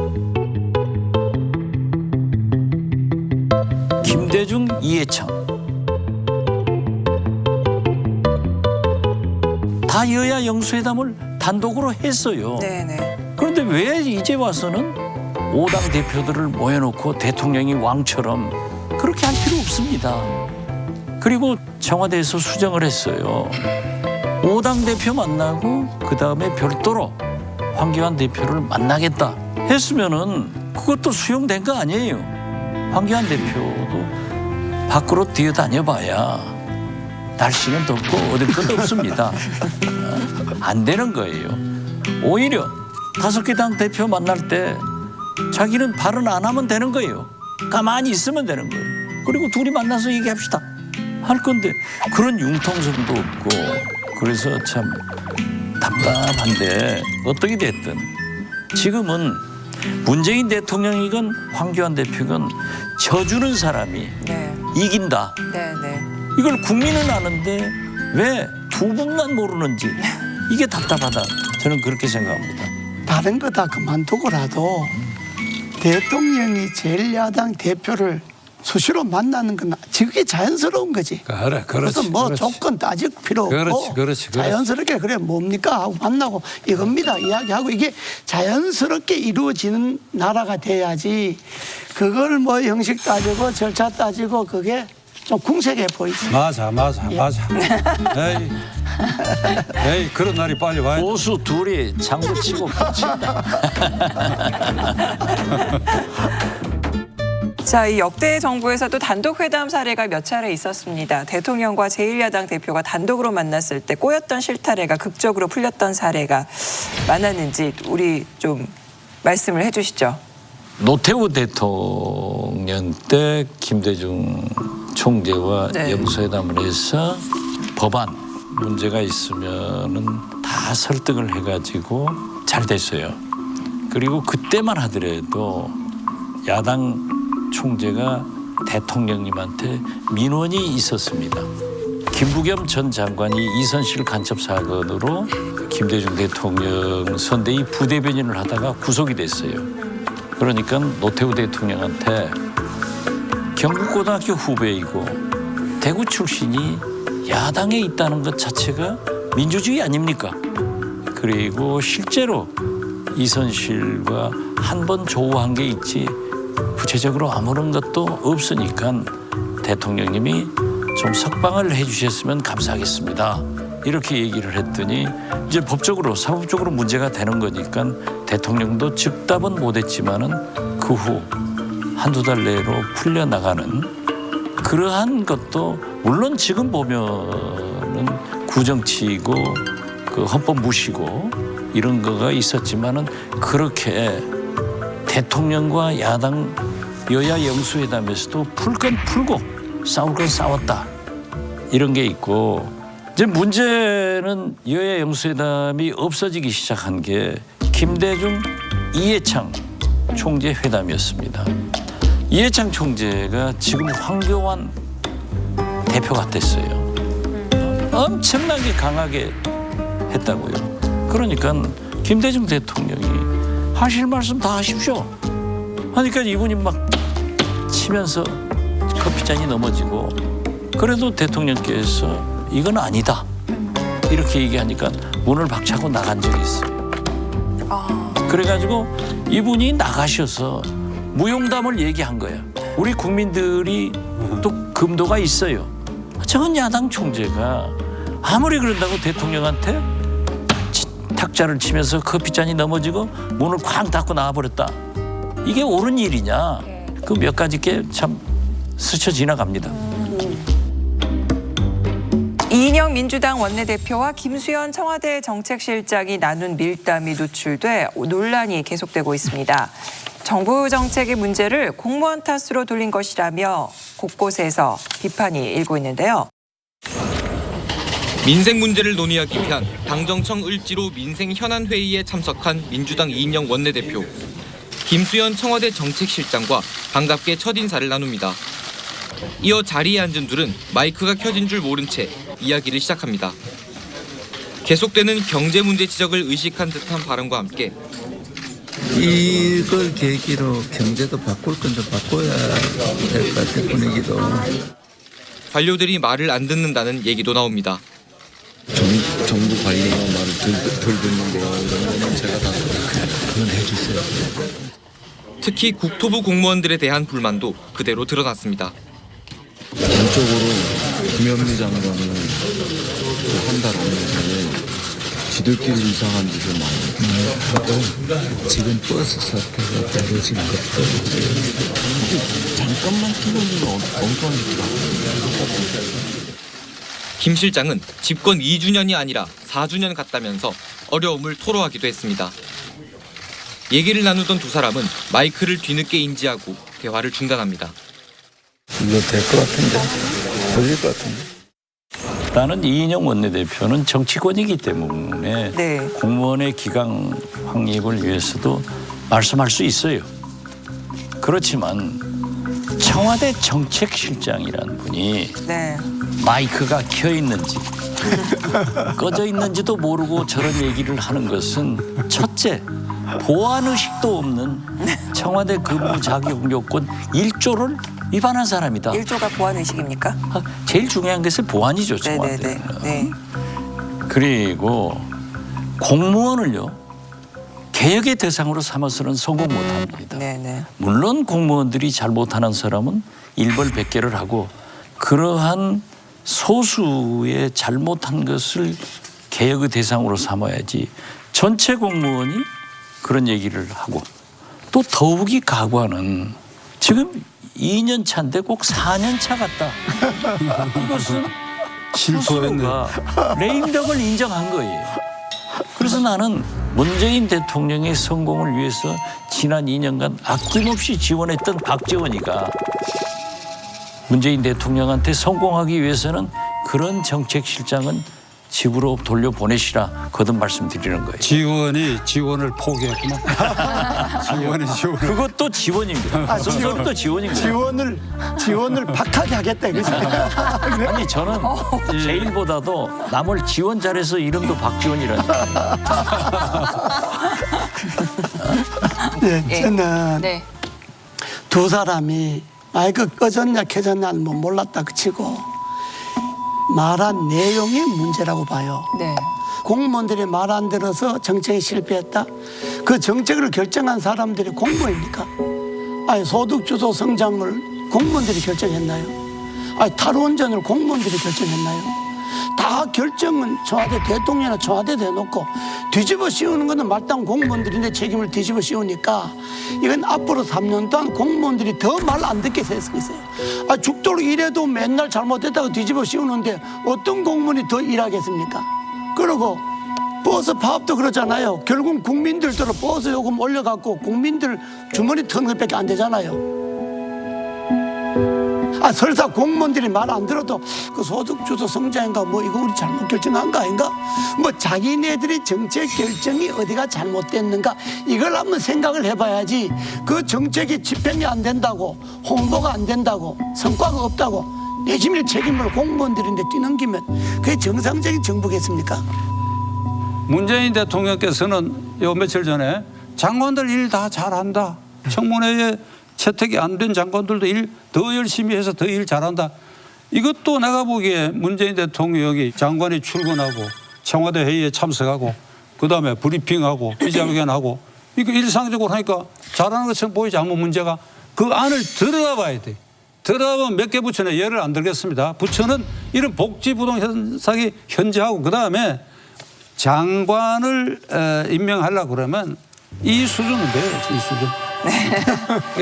김대중, 이해창 다 여야 영수회담을 단독으로 했어요. 네네. 그런데 왜 이제 와서는 5당 대표들을 모여놓고 대통령이 왕처럼 그렇게 할 필요 없습니다. 그리고 청와대에서 수정을 했어요. 5당 대표 만나고 그다음에 별도로 황교안 대표를 만나겠다 했으면은 그것도 수용된 거 아니에요. 황교안 대표도 밖으로 뛰어다녀봐야 날씨는 덥고 얻을 것도 없습니다. 안 되는 거예요. 오히려 5개 당 대표 만날 때 자기는 발언 안 하면 되는 거예요. 가만히 있으면 되는 거예요. 그리고 둘이 만나서 얘기합시다 할 건데 그런 융통성도 없고 그래서 참 답답한데 어떻게 됐든 지금은 문재인 대통령이건 황교안 대표건 져주는 사람이 이긴다. 네네. 이걸 국민은 아는데 왜 두 분만 모르는지 이게 답답하다. 저는 그렇게 생각합니다. 다른 거 다 그만두고라도 대통령이 제1야당 대표를 수시로 만나는 건 그게 자연스러운 거지. 그렇지. 그래서 뭐 그렇지. 조건 따질 필요 없고 그렇지. 자연스럽게 그래 뭡니까 하고 만나고 이겁니다 이야기하고 이게 자연스럽게 이루어지는 나라가 돼야지 그걸 뭐 형식 따지고 절차 따지고 그게 좀 궁색해 보이지. 맞아. 에이, 그런 날이 빨리 와야 돼. 보수 둘이 장구 치고 붙인다. 자, 이 역대 정부에서도 단독 회담 사례가 몇 차례 있었습니다. 대통령과 제1야당 대표가 단독으로 만났을 때 꼬였던 실타래가 극적으로 풀렸던 사례가 많았는지 우리 좀 말씀을 해주시죠. 노태우 대통령 때 김대중 총재와 영수회담을 해서 법안 문제가 있으면은 다 설득을 해가지고 잘 됐어요. 그리고 그때만 하더라도 야당 총재가 대통령님한테 민원이 있었습니다. 김부겸 전 장관이 이선실 간첩 사건으로 김대중 대통령 선대위 부대변인을 하다가 구속이 됐어요. 그러니까 노태우 대통령한테 경북고등학교 후배이고 대구 출신이 야당에 있다는 것 자체가 민주주의 아닙니까? 그리고 실제로 이선실과 한 번 조우한 게 있지 구체적으로 아무런 것도 없으니까 대통령님이 좀 석방을 해주셨으면 감사하겠습니다. 이렇게 얘기를 했더니 이제 법적으로 사법적으로 문제가 되는 거니까 대통령도 즉답은 못했지만은 그 후 한두 달 내로 풀려나가는 그러한 것도 물론 지금 보면은 구정치이고 그 헌법 무시고 이런 거가 있었지만은 그렇게 대통령과 야당 여야 영수회담에서도 풀 건 풀고 싸울 건 싸웠다 이런 게 있고 이제 문제는 여야 영수회담이 없어지기 시작한 게 김대중 이해창 총재 회담이었습니다. 이해창 총재가 지금 황교안 대표가 됐어요. 엄청나게 강하게 했다고요. 그러니까 김대중 대통령이 하실 말씀 다 하십시오. 하니까 이분이 막 치면서 커피잔이 넘어지고 그래도 대통령께서 이건 아니다. 이렇게 얘기하니까 문을 박차고 나간 적이 있어요. 그래가지고 이분이 나가셔서 무용담을 얘기한 거야. 우리 국민들이 또 금도가 있어요. 저건 야당 총재가 아무리 그런다고 대통령한테 탁자를 치면서 커피잔이 넘어지고 문을 쾅 닫고 나와버렸다. 이게 옳은 일이냐. 그 몇 가지 게 참 스쳐 지나갑니다. 이인영 민주당 원내대표와 김수현 청와대 정책실장이 나눈 밀담이 노출돼 논란이 계속되고 있습니다. 정부 정책의 문제를 공무원 탓으로 돌린 것이라며 곳곳에서 비판이 일고 있는데요. 민생 문제를 논의하기 위한 당정청 을지로 민생 현안 회의에 참석한 민주당 이인영 원내대표. 김수현 청와대 정책실장과 반갑게 첫 인사를 나눕니다. 이어 자리에 앉은 둘은 마이크가 켜진 줄 모른 채 이야기를 시작합니다. 계속되는 경제 문제 지적을 의식한 듯한 발언과 함께 이걸 계기로 경제도 바꿀 건 좀 바꿔야 될 것 같은 분위기도. 관료들이 말을 안 듣는다는 얘기도 나옵니다. 정부 관리 덜 듣는 거 이런 거는 제가 다 그건 해주세요. 특히 국토부 공무원들에 대한 불만도 그대로 드러났습니다. 전적으로 김현미 장관은 한 달 안에 지들끼리 이상한 짓을 많이 하고 지금 버스 사태가 벌어진 것도 잠깐만 끼고는 엉뚱한 짓을 하고. 김 실장은 집권 2주년이 아니라 4주년 같다면서 어려움을 토로하기도 했습니다. 얘기를 나누던 두 사람은 마이크를 뒤늦게 인지하고 대화를 중단합니다. 이거 될 것 같은데? 걸릴 것 같은데? 나는 이인영 원내대표는 정치권이기 때문에 공무원의 기강 확립을 위해서도 말씀할 수 있어요. 그렇지만 청와대 정책실장이라는 분이 마이크가 켜 있는지 꺼져 있는지도 모르고 저런 얘기를 하는 것은 첫째, 보안의식도 없는 청와대 근무 자격 요건 1조를 위반한 사람이다. 1조가 보안의식입니까? 제일 중요한 것은 보안이죠, 청와대는. 그리고 공무원을요, 개혁의 대상으로 삼아서는 성공 못합니다. 물론 공무원들이 잘못하는 사람은 일벌백계를 하고 그러한 소수의 잘못한 것을 개혁의 대상으로 삼아야지 전체 공무원이 그런 얘기를 하고 또 더욱이 각오하는 지금 2년 차인데 꼭 4년 차 같다. 이것은 스스로가 레임덕을 인정한 거예요. 그래서 나는 문재인 대통령의 성공을 위해서 지난 2년간 아낌없이 지원했던 박지원이가 문재인 대통령한테 성공하기 위해서는 그런 정책실장은 집으로 돌려보내시라 거듭 말씀드리는 거예요. 지원을 포기했구나. 지원. 그것도 지원입니다. 그것도 지원입니다. 지원을 박하게 하겠다 이거지. 아니 저는 제일보다도 남을 지원 잘해서 이름도 박지원이라니까. 저는 두 사람이 마이크 꺼졌냐 켜졌냐는 뭐 몰랐다 그치고 말한 내용이 문제라고 봐요. 공무원들이 말 안 들어서 정책이 실패했다. 그 정책을 결정한 사람들이 공무원입니까? 아니 소득주도 성장을 공무원들이 결정했나요? 아니 탈원전을 공무원들이 결정했나요? 다 결정은 청와대 대통령이나 청와대 대놓고 뒤집어 씌우는 것은 말단 공무원들인데 책임을 뒤집어 씌우니까 이건 앞으로 3년 동안 공무원들이 더 말 안 듣게 될 수 있어요. 아, 죽도록 일해도 맨날 잘못했다고 뒤집어 씌우는데 어떤 공무원이 더 일하겠습니까? 그리고 버스 파업도 그렇잖아요. 결국 국민들대로 버스 요금 올려갖고 국민들 주머니 터는 것밖에 안 되잖아요. 아, 설사 공무원들이 말 안 들어도 그 소득주도 성장인가 뭐 이거 우리 잘못 결정한 거 아닌가? 뭐 자기네들이 정책 결정이 어디가 잘못됐는가 이걸 한번 생각을 해봐야지. 그 정책이 집행이 안 된다고 홍보가 안 된다고 성과가 없다고 내지밀 책임을 공무원들인데 뛰넘기면 그게 정상적인 정부겠습니까? 문재인 대통령께서는 요 며칠 전에 장관들 일 다 잘한다. 청문회에 채택이 안 된 장관들도 일 더 열심히 해서 더 일 잘한다. 이것도 내가 보기에 문재인 대통령이 장관이 출근하고 청와대 회의에 참석하고 그다음에 브리핑하고 기자회견하고 이거 일상적으로 하니까 잘하는 것처럼 보이지 않으면 문제가 그 안을 들여다봐야 돼. 들여다보면 몇 개 부처는 예를 안 들겠습니다. 부처는 이런 복지부동 현상이 현재하고 그다음에 장관을 임명하려고 그러면 이 수준은 돼요. 이 수준.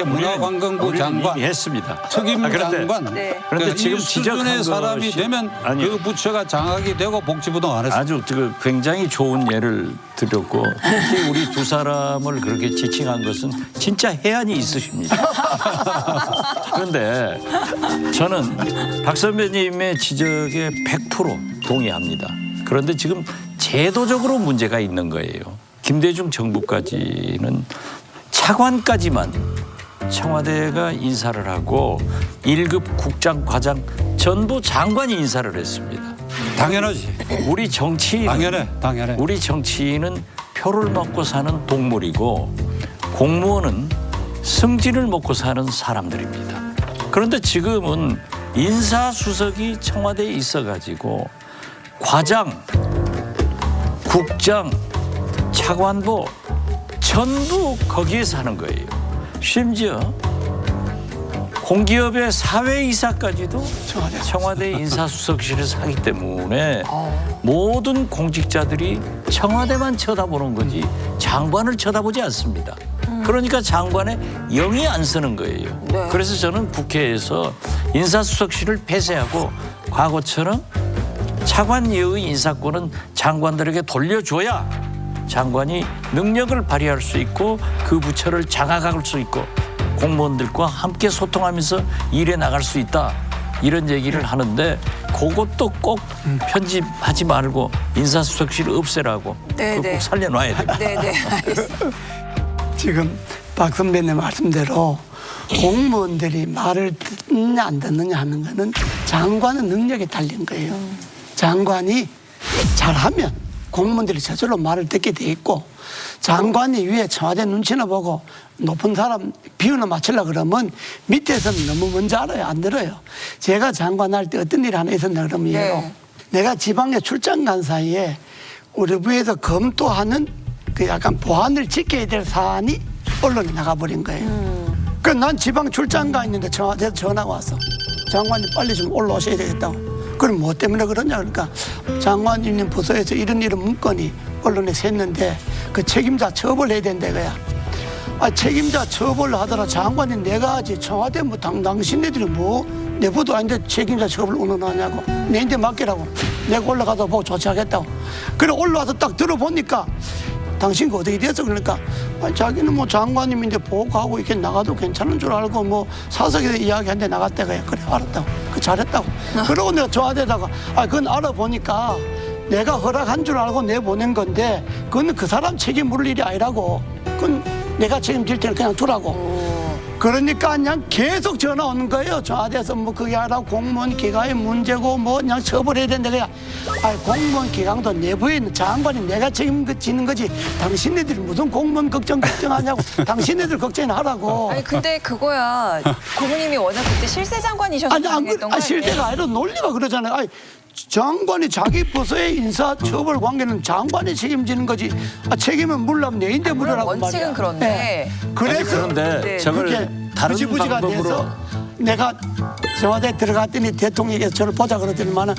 문화관광부 장관 했습니다. 특임 장관. 그런데 지금 이 수준의 사람이 되면 그 부처가 장악이 되고 복지부동 안 했어요. 아주 굉장히 좋은 예를 드렸고 특히 우리 두 사람을 그렇게 지칭한 것은 진짜 해안이 있으십니다. 그런데 저는 박 선배님의 지적에 100% 동의합니다. 그런데 지금 제도적으로 문제가 있는 거예요. 김대중 정부까지는 차관까지만 청와대가 인사를 하고 1급 국장, 과장 전부 장관이 인사를 했습니다. 당연하지. 우리 정치인은 당연해. 우리 정치인은 표를 먹고 사는 동물이고 공무원은 승진을 먹고 사는 사람들입니다. 그런데 지금은 인사수석이 청와대에 있어가지고 과장, 국장, 차관보 전부 거기에서 하는 거예요. 심지어 공기업의 사회이사까지도 청와대 인사수석실에서 하기 때문에 모든 공직자들이 청와대만 쳐다보는 거지 장관을 쳐다보지 않습니다. 그러니까 장관에 영이 안 쓰는 거예요. 그래서 저는 국회에서 인사수석실을 폐쇄하고 과거처럼 차관예의 인사권은 장관들에게 돌려줘야 장관이 능력을 발휘할 수 있고 그 부처를 장악할 수 있고 공무원들과 함께 소통하면서 일해 나갈 수 있다. 이런 얘기를 하는데 그것도 꼭 편집하지 말고 인사수석실을 없애라고 그거 꼭 살려놔야 됩니다. 네네. 지금 박 선배님 말씀대로 공무원들이 말을 듣느냐 안 듣느냐 하는 거는 장관의 능력에 달린 거예요. 장관이 잘하면 공무원들이 저절로 말을 듣게 돼 있고 장관이 위에 청와대 눈치나 보고 높은 사람 비율을 맞추려고 그러면 밑에서는 너무 먼저 알아요. 안 들어요. 제가 장관할 때 어떤 일이 하나 있었나 그러면 예로 내가 지방에 출장 간 사이에 우리 부에서 검토하는 그 약간 보안을 지켜야 될 사안이 언론에 나가버린 거예요. 그래서 난 지방 출장 가 있는데 청와대에서 전화가 왔어. 장관님 빨리 좀 올라오셔야 되겠다고. 그럼 뭐 때문에 그러냐 그러니까 장관님 부서에서 이런 문건이 언론에 샜는데 그 책임자 처벌해야 된다 이거야. 책임자 처벌을 하더라 장관이 내가 하지 청와대 뭐 당신네들이 뭐 내부도 아닌데 책임자 처벌을 운운하냐고 내한테 맡기라고 내가 올라가서 보고 조치하겠다고. 그래 올라와서 딱 들어보니까 당신 어떻게 됐어 그러니까 자기는 뭐 장관님인데 보고하고 이렇게 나가도 괜찮은 줄 알고 뭐 사석에서 이야기한데 나갔다가 그래 알았다고 그 잘했다고. 그러고 내가 저한테다가 그건 알아보니까 내가 허락한 줄 알고 내보낸 건데 그건 그 사람 책임 물을 일이 아니라고 그건 내가 책임질 테니 그냥 두라고. 그러니까 그냥 계속 전화 오는 거예요. 저한테서 뭐 그게 아니라 공무원 기강의 문제고 뭐 그냥 처벌해야 된다 그냥. 공무원 기강도 내부에 있는 장관이 내가 책임지는 거지 당신네들이 무슨 공무원 걱정하냐고 당신네들 걱정이나 하라고. 아니 근데 그거야 고모님이 워낙 그때 실세 장관이셔서 가능했던 거 실세가 아니라 논리가 그러잖아요. 장관이 자기 부서의 인사 처벌 관계는 장관이 책임지는 거지. 책임은 물라면 내인데 물으라고 말이야. 원칙은 그런데. 그래서 그런데 저걸 다른 방법으로 내가 청와대 들어갔더니 대통령께서 저를 보자 그러더니만은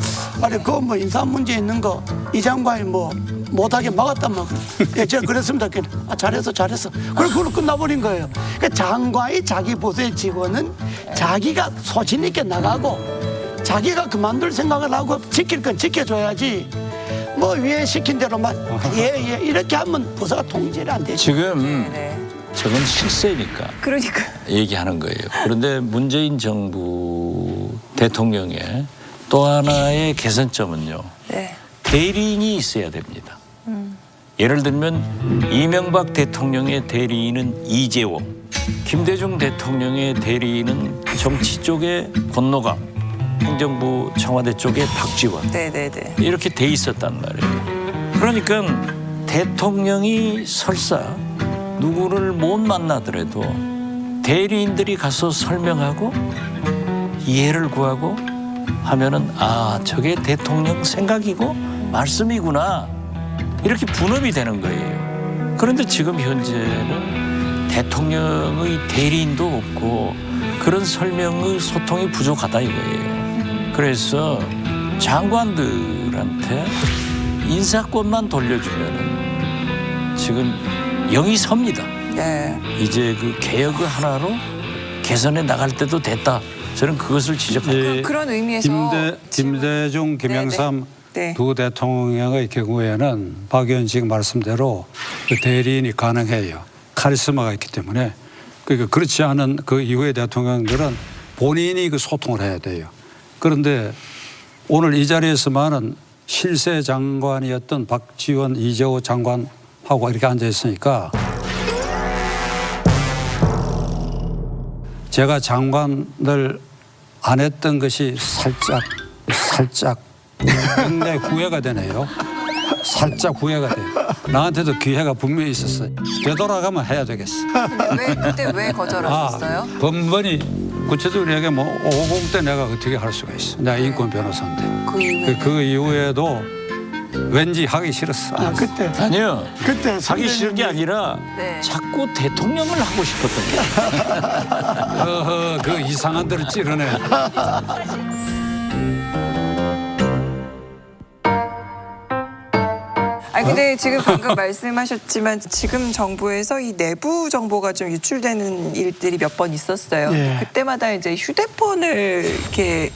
그거 뭐 인사 문제 있는 거 이 장관이 뭐 못하게 막았단 말이야. 제가 그랬습니다. 잘했어. 그리고 그걸로 끝나버린 거예요. 그러니까 장관이 자기 부서의 직원은 자기가 소신 있게 나가고 자기가 그만둘 생각을 하고 지킬 건 지켜줘야지 뭐 위에 시킨 대로만 예 이렇게 하면 부서가 통제를 안 되죠. 지금 저건 실세니까 그러니까 얘기하는 거예요. 그런데 문재인 정부 대통령의 또 하나의 개선점은요. 대리인이 있어야 됩니다. 예를 들면 이명박 대통령의 대리인은 이재호, 김대중 대통령의 대리인은 정치 쪽의 권노감, 행정부 청와대 쪽에 박지원 이렇게 돼 있었단 말이에요. 그러니까 대통령이 설사 누구를 못 만나더라도 대리인들이 가서 설명하고 이해를 구하고 하면은 저게 대통령 생각이고 말씀이구나 이렇게 분업이 되는 거예요. 그런데 지금 현재는 대통령의 대리인도 없고 그런 설명의 소통이 부족하다 이거예요. 그래서 장관들한테 인사권만 돌려주면은 지금 영이 섭니다. 이제 그 개혁을 하나로 개선해 나갈 때도 됐다. 저는 그것을 지적합니다. 그런 의미에서 김대중, 김영삼 두 대통령의 경우에는 박 의원 지금 말씀대로 그 대리인이 가능해요. 카리스마가 있기 때문에. 그러니까 그렇지 않은 그 이후의 대통령들은 본인이 그 소통을 해야 돼요. 그런데 오늘 이 자리에서만은 실세 장관이었던 박지원, 이재호 장관하고 이렇게 앉아 있으니까 제가 장관을 안 했던 것이 살짝 굉장히 후회가 되네요. 살짝 후회가 돼요. 나한테도 기회가 분명히 있었어요. 되돌아가면 해야 되겠어. 그때 왜 거절하셨어요? 번번이 구체적으로 얘기하면 550 때 내가 어떻게 할 수가 있어. 내가 인권 변호사인데. 그 이후에도 왠지 하기 싫었어. 그때 아니요. 그때 하기 싫은 게 아니라 네. 자꾸 대통령을 하고 싶었던 거예요. 어허, 그 이상한 대로 찌르네. 아니 근데 지금 방금 말씀하셨지만 지금 정부에서 이 내부 정보가 좀 유출되는 일들이 몇 번 있었어요. 예. 그때마다 이제 휴대폰을 이렇게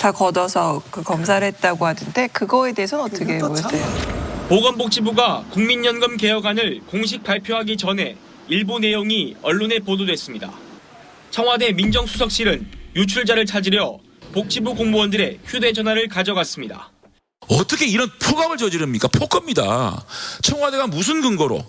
다 걷어서 그 검사를 했다고 하던데 그거에 대해서는 어떻게 보세요? 보건복지부가 국민연금 개혁안을 공식 발표하기 전에 일부 내용이 언론에 보도됐습니다. 청와대 민정수석실은 유출자를 찾으려 복지부 공무원들의 휴대전화를 가져갔습니다. 어떻게 이런 폭압을 저지릅니까? 폭거입니다. 청와대가 무슨 근거로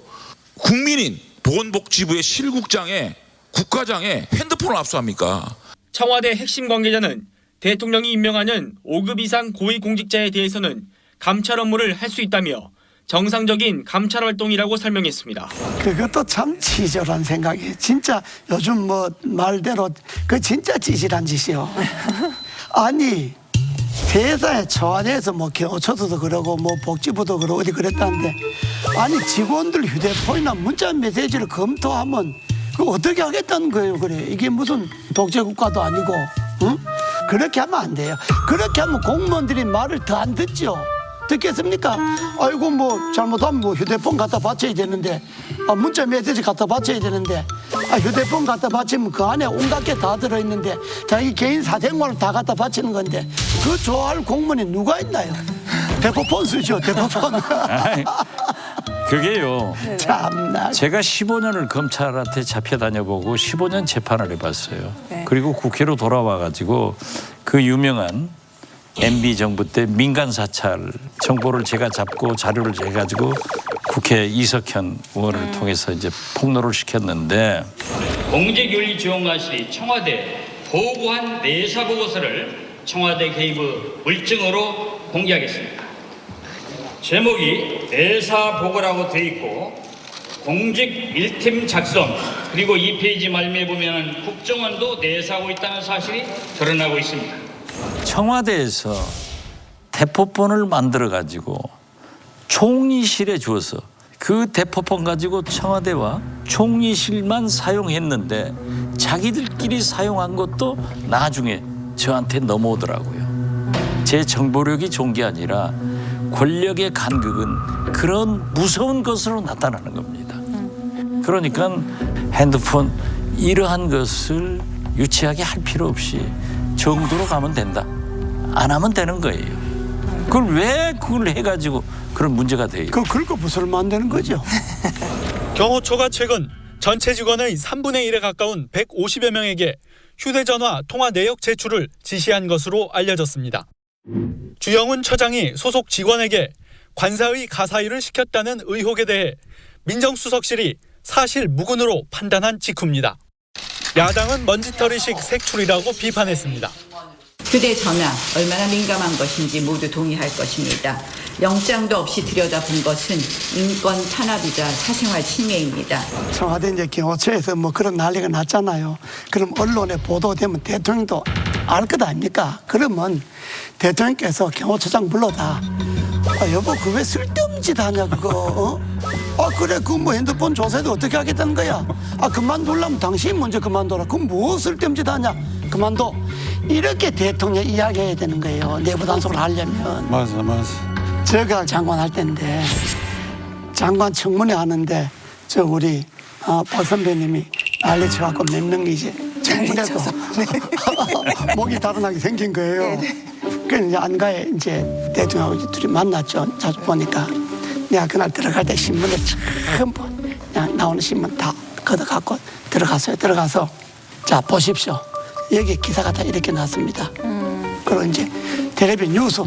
국민인 보건복지부의 실국장에 국가장에 핸드폰을 압수합니까? 청와대 핵심 관계자는 대통령이 임명하는 5급 이상 고위공직자에 대해서는 감찰 업무를 할 수 있다며 정상적인 감찰 활동이라고 설명했습니다. 그것도 참 치졸한 생각이에요. 진짜 요즘 뭐 말대로 그 진짜 찌질한 짓이요. 아니 회사에 청와대에서 뭐 경호처도 그러고 뭐 복지부도 그러고 어디 그랬다는데 아니 직원들 휴대폰이나 문자 메시지를 검토하면 그 어떻게 하겠다는 거예요. 그래 이게 무슨 독재국가도 아니고 응? 그렇게 하면 안 돼요. 그렇게 하면 공무원들이 말을 더 안 듣죠. 듣겠습니까? 아이고 뭐 잘못하면 뭐 휴대폰 갖다 바쳐야 되는데 문자 메시지 갖다 바쳐야 되는데 휴대폰 갖다 바치면 그 안에 온갖 게 다 들어있는데 자기 개인 사생활을 다 갖다 바치는 건데 그 좋아할 공무원이 누가 있나요? 대포폰 쓰죠. 대포폰. 그게요. 참나. 제가 15년을 검찰한테 잡혀 다녀보고 15년 재판을 해봤어요. 네. 그리고 국회로 돌아와가지고 그 유명한 MB 정부 때 민간 사찰 정보를 제가 잡고 자료를 해가지고 국회 이석현 의원을 통해서 이제 폭로를 시켰는데 공직윤리지원관실이 청와대 보고한 내사 보고서를 청와대 개입의 물증으로 공개하겠습니다. 제목이 내사 보고라고 돼 있고 공직 1팀 작성 그리고 2페이지 말미에 보면 국정원도 내사하고 있다는 사실이 드러나고 있습니다. 청와대에서 대포폰을 만들어 가지고 총리실에 주어서 그 대포폰 가지고 청와대와 총리실만 사용했는데 자기들끼리 사용한 것도 나중에 저한테 넘어오더라고요. 제 정보력이 좋은 게 아니라 권력의 간극은 그런 무서운 것으로 나타나는 겁니다. 그러니까 핸드폰 이러한 것을 유치하게 할 필요 없이 정도로 가면 된다. 안 하면 되는 거예요. 그걸 왜 그걸 해가지고 그런 문제가 돼요. 긁고 부술면 안 되는 거죠. 경호처가 최근 전체 직원의 3분의 1에 가까운 150여 명에게 휴대전화 통화 내역 제출을 지시한 것으로 알려졌습니다. 주영훈 처장이 소속 직원에게 관사의 가사일을 시켰다는 의혹에 대해 민정수석실이 사실 무근으로 판단한 직후입니다. 야당은 먼지털이식 색출이라고 비판했습니다. 휴대전화 얼마나 민감한 것인지 모두 동의할 것입니다. 영장도 없이 들여다본 것은 인권 탄압이자 사생활 침해입니다. 청와대 이제 경호처에서 뭐 그런 난리가 났잖아요. 그럼 언론에 보도되면 대통령도 알 것 아닙니까? 그러면 대통령께서 경호처장 불러다. 여보 그 왜 쓸데없는 짓 하냐 그거. 그래 그 뭐 핸드폰 조사도 어떻게 하겠다는 거야. 그만두려면 당신이 먼저 그만둬라. 그럼 뭐 쓸데없는 짓 하냐. 그만둬. 이렇게 대통령 이야기해야 되는 거예요. 내부 단속을 하려면. 맞아. 제가 장관 할 때인데 장관 청문회 하는데 저 우리 박 선배님이 난리 쳐갖고 몇 명이 이제 청문회도 목이 달아나게 생긴 거예요. 그래서 이제 안가에 이제 대통령하고 둘이 만났죠. 자주 보니까 내가 그날 들어갈 때 신문에 처음 그냥 나오는 신문 다 걷어갖고 들어갔어요. 들어가서 자 보십시오. 여기 기사가 다 이렇게 났습니다. 그리고 이제 텔레비전 뉴스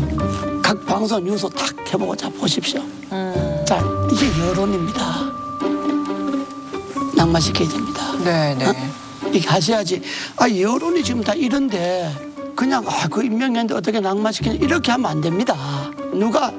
각 방송 뉴스 딱 해보고 자 보십시오. 자 이게 여론입니다. 낭만시켜야 됩니다. 네네. 이게 하셔야지. 여론이 지금 다 이런데 그냥 그 임명했는데 어떻게 낭만시키냐 이렇게 하면 안 됩니다. 누가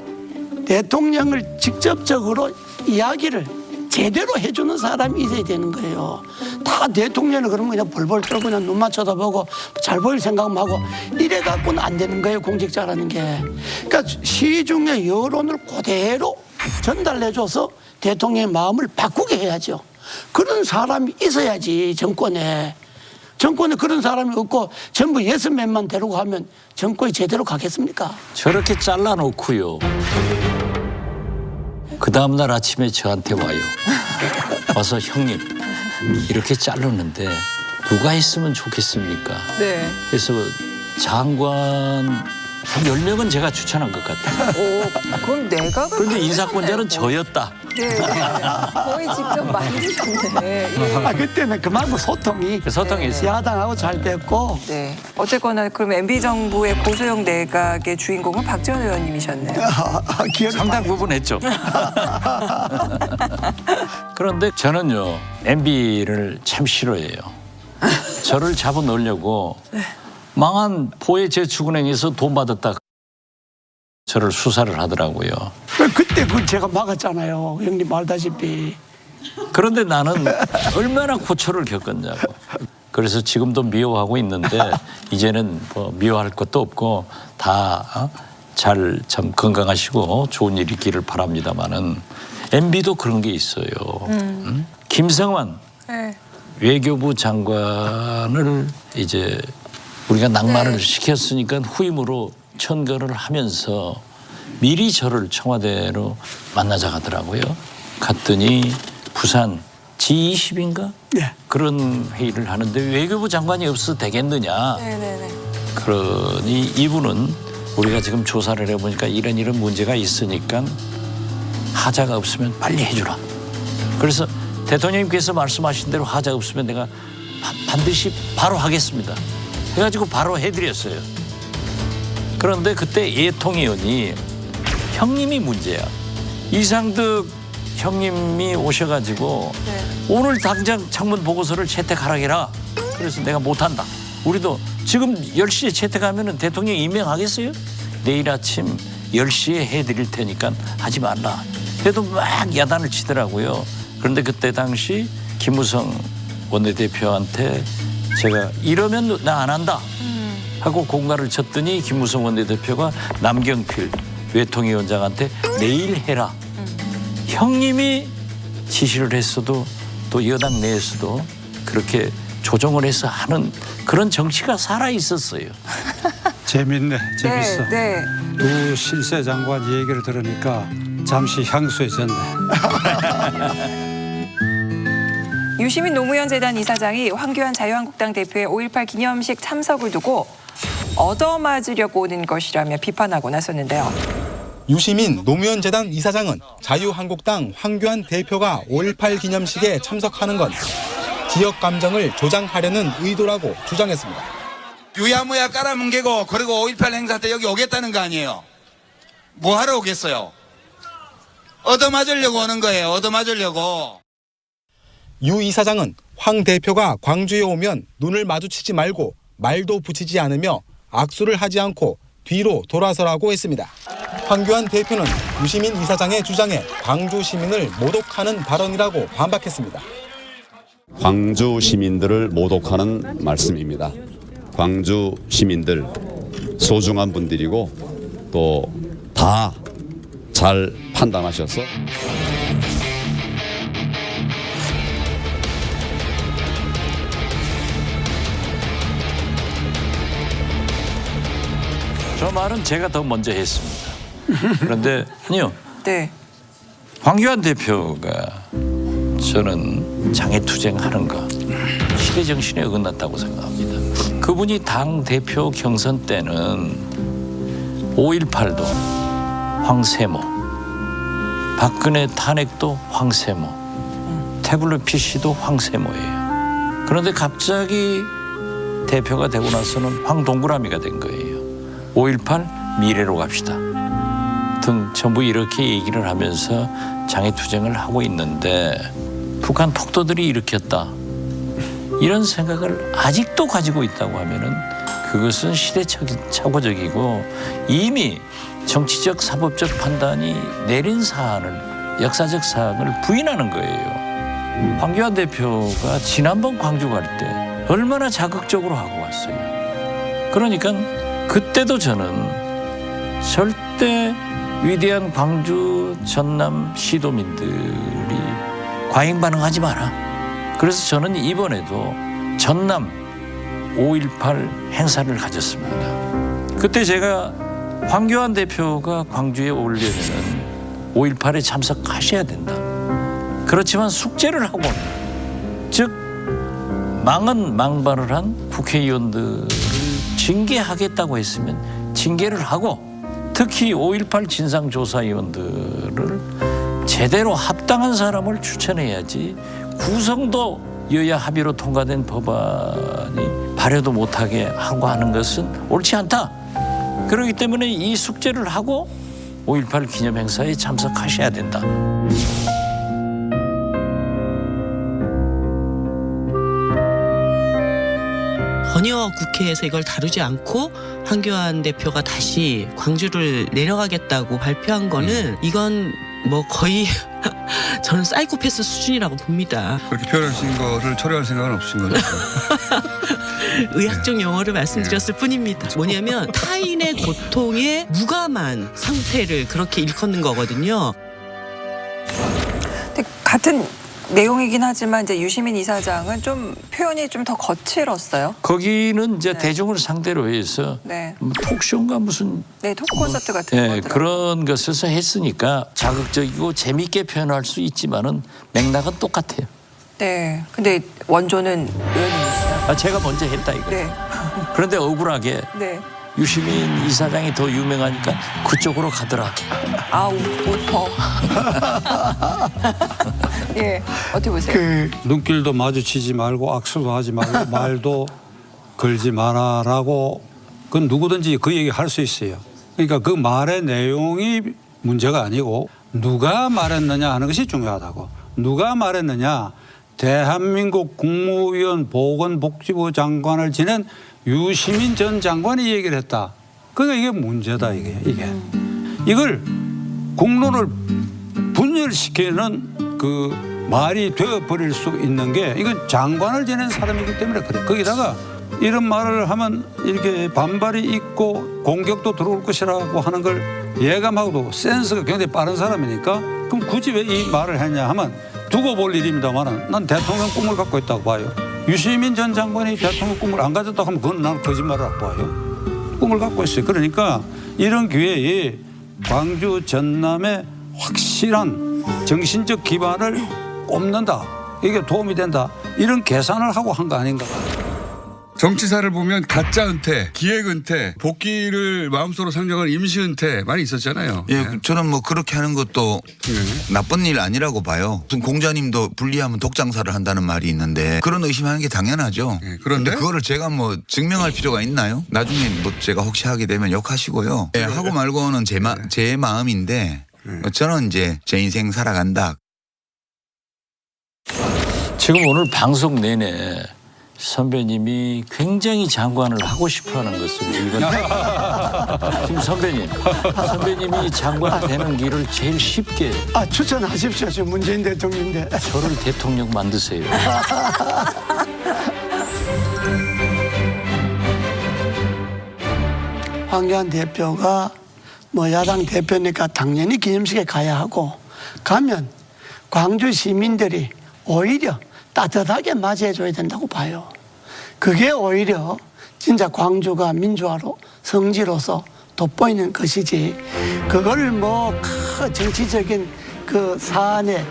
대통령을 직접적으로 이야기를 제대로 해주는 사람이 있어야 되는 거예요. 다 대통령은 그런 거 그냥 벌벌 떨고 그냥 눈만 쳐다보고 잘 보일 생각만 하고 이래 갖고는 안 되는 거예요, 공직자라는 게. 그러니까 시중의 여론을 그대로 전달해줘서 대통령의 마음을 바꾸게 해야죠. 그런 사람이 있어야지 정권에 그런 사람이 없고 전부 예스맨만 데리고 가면 정권이 제대로 가겠습니까? 저렇게 잘라놓고요. 그 다음날 아침에 저한테 와요. 와서 형님 이렇게 자르는데 누가 했으면 좋겠습니까? 네. 그래서 장관 한 10명은 제가 추천한 것 같아요. 오, 그럼 내가 그런데 인사권자는 저였다. 네, 거의 직접 만드셨네. 예. 아, 그때는 그만큼 소통이 야당하고 잘 됐고. 네. 어쨌거나 그럼 MB 정부의 고소형 내각의 주인공은 박지원 의원님이셨네요. 상당 부분 했죠. 그런데 저는요 MB를 참 싫어해요. 저를 잡아놓으려고 망한 포해 저축은행에서 돈 받았다 저를 수사를 하더라고요. 그때 그 제가 막았잖아요. 형님 말다시피. 그런데 나는 얼마나 고초를 겪었냐고. 그래서 지금도 미워하고 있는데 이제는 뭐 미워할 것도 없고 다 잘 참 건강하시고 좋은 일이 있기를 바랍니다마는 MB도 그런 게 있어요. 김성완 네. 외교부 장관을 이제 우리가 낙마를 시켰으니까 후임으로 천거를 하면서 미리 저를 청와대로 만나자 하더라고요. 갔더니 부산 G20인가? 네. 그런 회의를 하는데 외교부 장관이 없어도 되겠느냐. 네네네. 그러니 이분은 우리가 지금 조사를 해보니까 이런 문제가 있으니까 하자가 없으면 빨리 해주라. 그래서 대통령님께서 말씀하신 대로 하자 없으면 내가 반드시 바로 하겠습니다. 해가지고 바로 해드렸어요. 그런데 그때 예통위원이 형님이 문제야. 이상득 형님이 오셔가지고 오늘 당장 창문 보고서를 채택하라게라. 그래서 내가 못한다. 우리도 지금 10시에 채택하면 대통령 임명하겠어요? 내일 아침 10시에 해드릴 테니까 하지 말라. 그래도 막 야단을 치더라고요. 그런데 그때 당시 김무성 원내대표한테 제가 이러면 나 안 한다 하고 공갈을 쳤더니 김무성 원내대표가 남경필 외통위원장한테 내일 해라. 형님이 지시를 했어도 또 여당 내에서도 그렇게 조정을 해서 하는 그런 정치가 살아있었어요. 재밌네. 재밌어. 네. 두 실세 장관 얘기를 들으니까 잠시 향수해졌네. 유시민 노무현 재단 이사장이 황교안 자유한국당 대표의 5.18 기념식 참석을 두고 얻어맞으려고 오는 것이라며 비판하고 나섰는데요. 유시민 노무현 재단 이사장은 자유한국당 황교안 대표가 5.18 기념식에 참석하는 건 지역 감정을 조장하려는 의도라고 주장했습니다. 유야무야 깔아뭉개고 그리고 5.18 행사 때 여기 오겠다는 거 아니에요. 뭐 하러 오겠어요. 얻어맞으려고 오는 거예요. 얻어맞으려고. 유 이사장은 황 대표가 광주에 오면 눈을 마주치지 말고 말도 붙이지 않으며 악수를 하지 않고 뒤로 돌아서라고 했습니다. 황교안 대표는 유시민 이사장의 주장에 광주 시민을 모독하는 발언이라고 반박했습니다. 광주 시민들을 모독하는 말씀입니다. 광주 시민들 소중한 분들이고 또 다 잘 판단하셔서 저 말은 제가 더 먼저 했습니다. 그런데 아니요. 네. 황교안 대표가 저는 장애투쟁하는 거 시대 정신에 어긋났다고 생각합니다. 그분이 당 대표 경선 때는 5.18도 황세모, 박근혜 탄핵도 황세모, 태블릿 PC도 황세모예요. 그런데 갑자기 대표가 되고 나서는 황동그라미가 된 거예요. 5.18 미래로 갑시다 등 전부 이렇게 얘기를 하면서 장애투쟁을 하고 있는데 북한 폭도들이 일으켰다 이런 생각을 아직도 가지고 있다고 하면은 그것은 시대착오적이고 이미 정치적 사법적 판단이 내린 사안을 역사적 사항을 부인하는 거예요. 황교안 대표가 지난번 광주 갈 때 얼마나 자극적으로 하고 왔어요. 그러니까 그때도 저는 절대 위대한 광주 전남 시도민들이 과잉 반응하지 마라. 그래서 저는 이번에도 전남 5.18 행사를 가졌습니다. 그때 제가 황교안 대표가 광주에 오려면 5.18에 참석하셔야 된다. 그렇지만 숙제를 하고, 즉 망언 망발을 한 국회의원들을 징계하겠다고 했으면 징계를 하고, 특히 5.18 진상조사위원들을 제대로 합당한 사람을 추천해야지 구성도 여야 합의로 통과된 법안이 발효도 못하게 하고 하는 것은 옳지 않다. 그렇기 때문에 이 숙제를 하고 5.18 기념행사에 참석하셔야 된다. 전혀 국회에서 이걸 다루지 않고 황교안 대표가 다시 광주를 내려가겠다고 발표한 거는 이건 뭐 거의 저는 사이코패스 수준이라고 봅니다. 그렇게 표현하신 거를 철회할 생각은 없으신 거죠? 의학적 용어를 말씀드렸을 뿐입니다. 뭐냐면 타인의 고통에 무감한 상태를 그렇게 일컫는 거거든요. 근데 같은 내용이긴 하지만 이제 유시민 이사장은 좀 표현이 좀 더 거칠었어요. 거기는 이제 대중을 상대로 해서 네. 톡쇼인가 무슨 톡 콘서트 같은 거 그런 것을 했으니까 자극적이고 재미있게 표현할 수 있지만은 맥락은 똑같아요. 네. 근데 원조는 의원님이시죠? 제가 먼저 했다 이거. 네. 그런데 억울하게 네. 유시민 이사장이 더 유명하니까 그쪽으로 가더라. 오퍼. 예, 어떻게 보세요? 눈길도 마주치지 말고 악수도 하지 말고 말도 걸지 마라라고 그건 누구든지 그 얘기 할 수 있어요. 그러니까 그 말의 내용이 문제가 아니고 누가 말했느냐 하는 것이 중요하다고. 누가 말했느냐. 대한민국 국무위원 보건복지부 장관을 지낸 유시민 전 장관이 얘기를 했다. 그러니까 이게 문제다 이게. 이걸 공론을 분열시키는 그 말이 되어버릴 수 있는 게 이건 장관을 지낸 사람이기 때문에 그래. 거기다가 이런 말을 하면 이렇게 반발이 있고 공격도 들어올 것이라고 하는 걸 예감하고도 센스가 굉장히 빠른 사람이니까 그럼 굳이 왜 이 말을 했냐 하면 두고 볼 일입니다만 난 대통령 꿈을 갖고 있다고 봐요. 유시민 전 장관이 대통령 꿈을 안 가졌다고 하면 그건 나는 거짓말이라고 봐요. 꿈을 갖고 있어요. 그러니까 이런 기회에 광주 전남의 확실한 정신적 기반을 꼽는다. 이게 도움이 된다. 이런 계산을 하고 한 거 아닌가. 정치사를 보면 가짜 은퇴, 기획 은퇴, 복귀를 마음속으로 상정한 임시 은퇴 많이 있었잖아요. 예, 저는 뭐 그렇게 하는 것도 나쁜 일 아니라고 봐요. 무슨 공자님도 분리하면 독장사를 한다는 말이 있는데 그런 의심하는 게 당연하죠. 그런데 그거를 제가 뭐 증명할 필요가 있나요? 나중에 뭐 제가 혹시 하게 되면 욕하시고요. 예, 하고 말고는 제 마음인데 저는 이제 제 인생 살아간다. 지금 오늘 방송 내내 선배님이 굉장히 장관을 하고 싶어하는 것을 지금 선배님이 장관 되는 길을 제일 쉽게 추천하십시오. 저 문재인 대통령인데. 저를 대통령 만드세요. 황교안 대표가 뭐 야당 대표니까 당연히 기념식에 가야 하고 가면 광주 시민들이 오히려 따뜻하게 맞이해줘야 된다고 봐요. 그게 오히려 진짜 광주가 민주화로 성지로서 돋보이는 것이지 그거를 뭐 큰 정치적인 그 사안에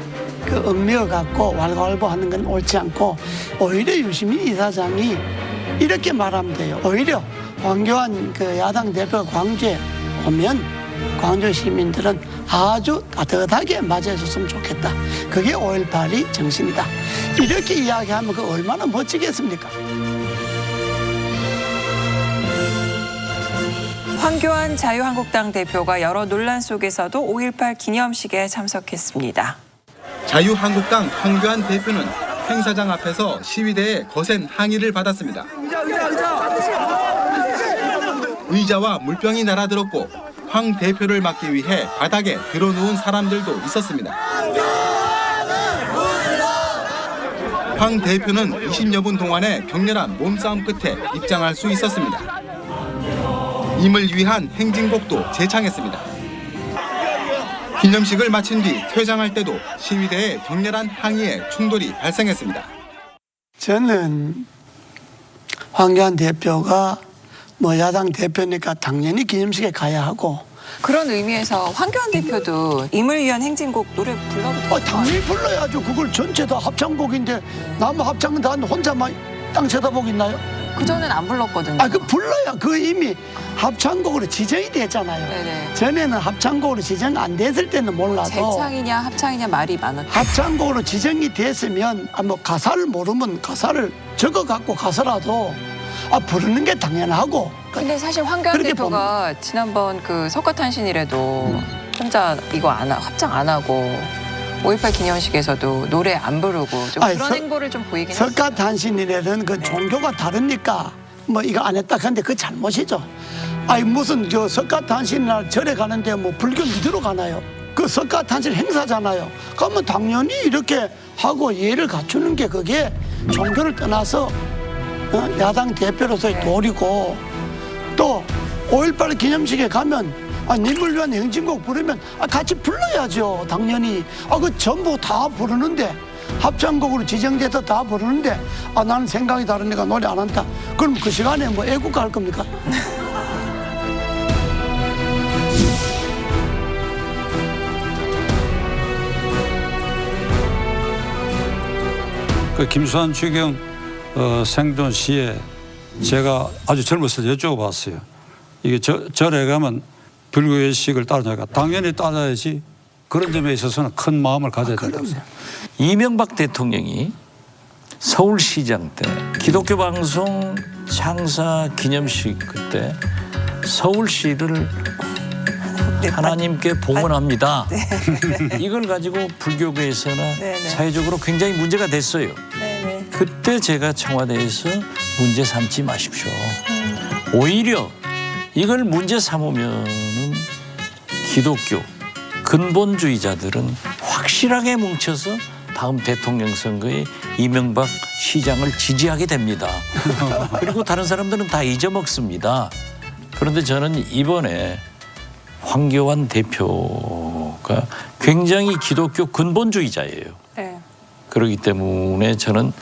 그 얽매여 갖고 왈가왈부하는 건 옳지 않고 오히려 유시민 이사장이 이렇게 말하면 돼요. 오히려 황교안 그 야당 대표가 광주에 오면 광주 시민들은 아주 따뜻하게 맞이해줬으면 좋겠다. 그게 5.18이 정신이다. 이렇게 이야기하면 그 얼마나 멋지겠습니까? 황교안 자유한국당 대표가 여러 논란 속에서도 5.18 기념식에 참석했습니다. 자유한국당 황교안 대표는 행사장 앞에서 시위대의 거센 항의를 받았습니다. 의자와 물병이 날아들었고 황 대표를 막기 위해 바닥에 드러누운 사람들도 있었습니다. 황 대표는 20여 분 동안의 격렬한 몸싸움 끝에 입장할 수 있었습니다. 임을 위한 행진곡도 재창했습니다. 기념식을 마친 뒤 퇴장할 때도 시위대의 격렬한 항의에 충돌이 발생했습니다. 저는 황교안 대표가 야당 대표니까 당연히 기념식에 가야 하고 그런 의미에서 황교안 대표도 임을 위한 행진곡 노래 불러도 돼요? 당연히 불러야죠. 그걸 전체 다 합창곡인데 남 합창은 다 혼자만 땅 쳐다보고 있나요? 그전엔 안 불렀거든요. 그 불러야 그 이미 합창곡으로 지정이 됐잖아요. 네네. 전에는 합창곡으로 지정 안 됐을 때는 몰라도 재창이냐 합창이냐 말이 많았죠. 합창곡으로 지정이 됐으면 가사를 모르면 가사를 적어갖고 가서라도 부르는 게 당연하고. 근데 사실 황교안 대표가 지난번 그 석가탄신일에도 혼자 이거 합창 안 하고 5.18 기념식에서도 노래 안 부르고 좀 그런 행보를 좀 보이긴 했어요. 석가탄신일에는 그 종교가 다르니까 이거 안 했다 하는데 그 잘못이죠. 무슨 석가탄신일 절에 가는데 불교 믿으러 가나요? 그 석가탄신 행사잖아요. 그러면 당연히 이렇게 하고 예를 갖추는 게 그게 종교를 떠나서 야당 대표로서의 도리고 또 5.18 기념식에 가면 님을 위한 행진곡 부르면 같이 불러야죠. 당연히 그 전부 다 부르는데 합창곡으로 지정돼서 다 부르는데 나는 생각이 다르니까 노래 안 한다. 그럼 그 시간에 애국가 할 겁니까? 그 김수환 추경 생존 시에 제가 아주 젊었을 때 여쭤봤어요. 이게 절에 가면 불교의식을 따르니까 당연히 따라야지. 그런 점에 있어서는 큰 마음을 가져야 된다고 생각합니다. 이명박 대통령이 서울시장 때 기독교 방송 창사 기념식 그때 서울시를 하나님께 봉헌합니다. 이걸 가지고 불교계에서나 사회적으로 굉장히 문제가 됐어요. 그때 제가 청와대에서 문제 삼지 마십시오. 오히려 이걸 문제 삼으면은 기독교 근본주의자들은 확실하게 뭉쳐서 다음 대통령 선거에 이명박 시장을 지지하게 됩니다. 그리고 다른 사람들은 다 잊어먹습니다. 그런데 저는 이번에 황교안 대표가 굉장히 기독교 근본주의자예요. 네. 그렇기 때문에 저는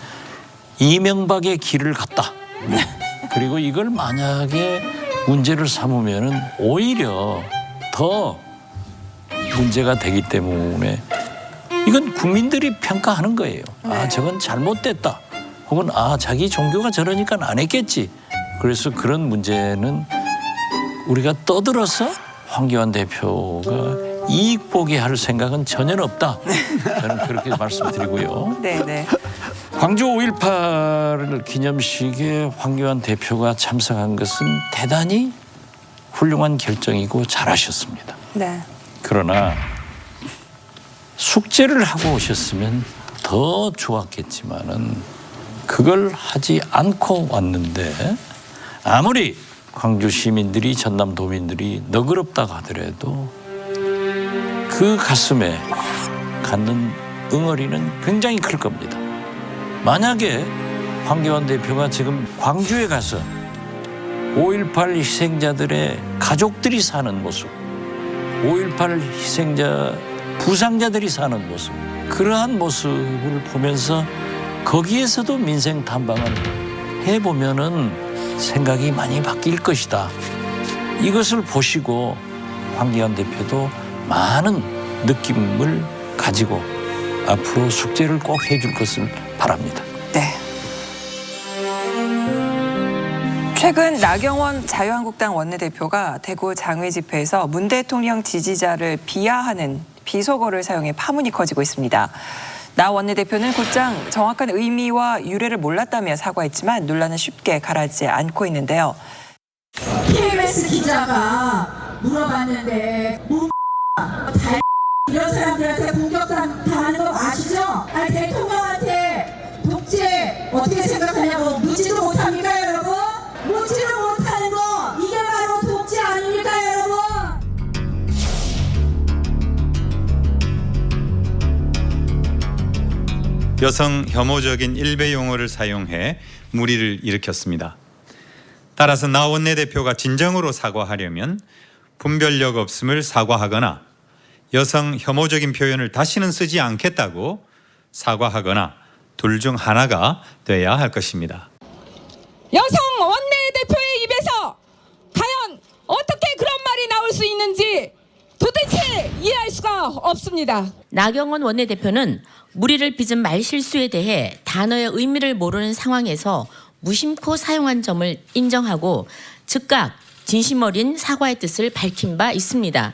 이명박의 길을 갔다. 그리고 이걸 만약에 문제를 삼으면은 오히려 더 문제가 되기 때문에 이건 국민들이 평가하는 거예요. 저건 잘못됐다. 혹은 자기 종교가 저러니까 안 했겠지. 그래서 그런 문제는 우리가 떠들어서 황교안 대표가 이익 보게 할 생각은 전혀 없다. 저는 그렇게 말씀드리고요. 네네. 광주 5.18 기념식에 황교안 대표가 참석한 것은 대단히 훌륭한 결정이고 잘하셨습니다. 네. 그러나 숙제를 하고 오셨으면 더 좋았겠지만은 그걸 하지 않고 왔는데 아무리 광주 시민들이 전남 도민들이 너그럽다고 하더라도 그 가슴에 갖는 응어리는 굉장히 클 겁니다. 만약에 황교안 대표가 지금 광주에 가서 5.18 희생자들의 가족들이 사는 모습, 5.18 희생자 부상자들이 사는 모습, 그러한 모습을 보면서 거기에서도 민생 탐방을 해보면은 생각이 많이 바뀔 것이다. 이것을 보시고 황교안 대표도 많은 느낌을 가지고 앞으로 숙제를 꼭 해줄 것을 바랍니다. 네. 최근 나경원 자유한국당 원내대표가 대구 장외 집회에서 문 대통령 지지자를 비하하는 비속어를 사용해 파문이 커지고 있습니다. 나 원내대표는 곧장 정확한 의미와 유래를 몰랐다며 사과했지만 논란은 쉽게 가라앉지 않고 있는데요. KBS 기자가 물어봤는데 이런 사람들한테 공격당하는 거 아시죠? 아니 대통령한테 독재 어떻게 생각하냐고 묻지도 못합니까 여러분? 묻지도 못하는 거 이게 바로 독재 아닙니까 여러분? 여성 혐오적인 일배 용어를 사용해 물의를 일으켰습니다. 따라서 나 원내대표가 진정으로 사과하려면 분별력 없음을 사과하거나 여성 혐오적인 표현을 다시는 쓰지 않겠다고 사과하거나 둘 중 하나가 돼야 할 것입니다. 여성 원내대표의 입에서 과연 어떻게 그런 말이 나올 수 있는지 도대체 이해할 수가 없습니다. 나경원 원내대표는 무리를 빚은 말실수에 대해 단어의 의미를 모르는 상황에서 무심코 사용한 점을 인정하고 즉각 진심 어린 사과의 뜻을 밝힌 바 있습니다.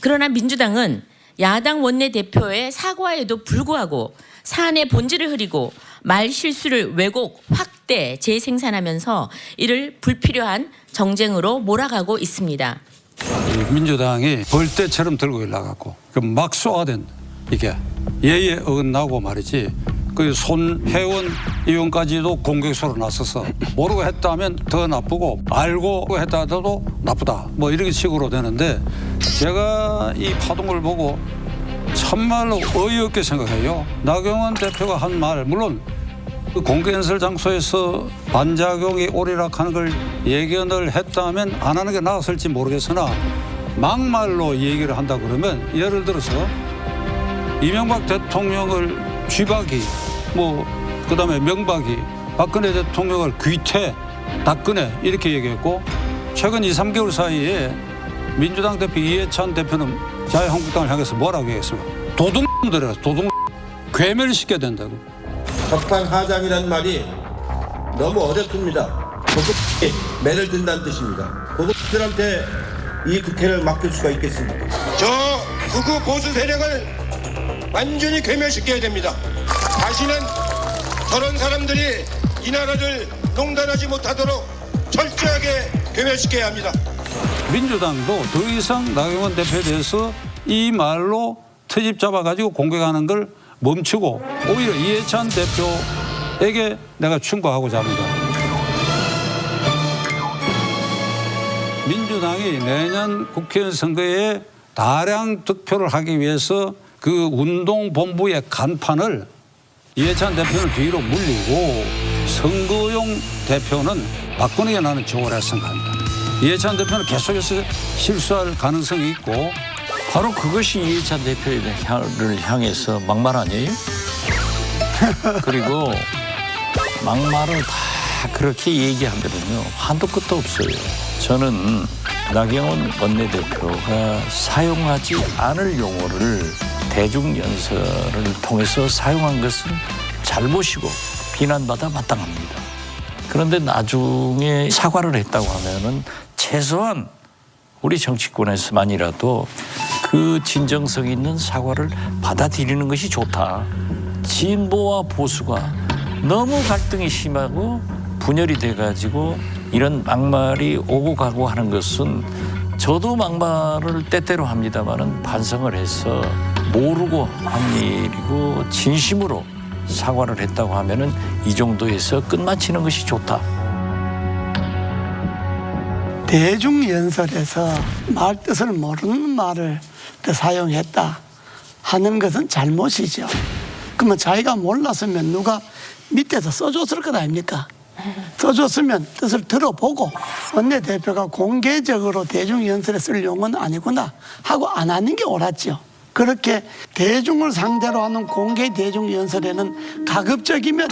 그러나 민주당은 야당 원내대표의 사과에도 불구하고 사안의 본질을 흐리고 말실수를 왜곡, 확대, 재생산하면서 이를 불필요한 정쟁으로 몰아가고 있습니다. 민주당이 벌떼처럼 들고 일어나갖고 막 쏘아댄 이게 예의에 어긋나고 말이지. 그 손혜원 의원까지도 공격수로 나서서 모르고 했다면 더 나쁘고 알고 했다 하더라도 나쁘다. 뭐 이런 식으로 되는데 제가 이 파동을 보고 참말로 어이없게 생각해요. 나경원 대표가 한 말, 물론 그 공개연설 장소에서 반작용이 오리락하는 걸 예견을 했다면 안 하는 게 나았을지 모르겠으나 막말로 얘기를 한다 그러면 예를 들어서 이명박 대통령을 쥐박이 그다음에 명박이 박근혜 대통령을 귀태, 닥근혜 이렇게 얘기했고 최근 2, 3개월 사이에 민주당 대표 이해찬 대표는 자유한국당을 향해서 뭐라고 얘기했습니까? 도둑들이라 도둑 괴멸시켜야 된다고. 적반하장이라는 말이 너무 어렵습니다. 도둑이 매를 든다는 뜻입니다. 도둑들한테 이 국회를 맡길 수가 있겠습니까? 저 극우 보수 세력을 완전히 괴멸시켜야 됩니다. 다시는 저런 사람들이 이 나라를 농단하지 못하도록 철저하게 괴멸시켜야 합니다. 민주당도 더 이상 나경원 대표에 대해서 이 말로 트집 잡아가지고 공격하는 걸 멈추고 오히려 이해찬 대표에게 내가 충고하고자 합니다. 민주당이 내년 국회의원 선거에 다량 득표를 하기 위해서 그 운동본부의 간판을 이해찬 대표는 뒤로 물리고 선거용 대표는 박근혜가 나는 좋으라 생각합니다. 이해찬 대표는 계속해서 실수할 가능성이 있고 바로 그것이 이해찬 대표를 향해서 막말 아니에요? 그리고 막말을 다 그렇게 얘기하면요 한도 끝도 없어요. 저는 나경원 원내대표가 사용하지 않을 용어를 대중연설을 통해서 사용한 것은 잘못이고 비난받아 마땅합니다. 그런데 나중에 사과를 했다고 하면은 최소한 우리 정치권에서만이라도 그 진정성 있는 사과를 받아들이는 것이 좋다. 진보와 보수가 너무 갈등이 심하고 분열이 돼가지고 이런 막말이 오고 가고 하는 것은 저도 막말을 때때로 합니다마는 반성을 해서 모르고 한 일이고 진심으로 사과를 했다고 하면은 이 정도에서 끝마치는 것이 좋다. 대중연설에서 말 뜻을 모르는 말을 사용했다 하는 것은 잘못이죠. 그러면 자기가 몰랐으면 누가 밑에서 써줬을 것 아닙니까? 써줬으면 뜻을 들어보고 원내대표가 공개적으로 대중연설에 쓸 용어는 아니구나 하고 안 하는 게 옳았죠. 그렇게 대중을 상대로 하는 공개 대중연설에는 가급적이면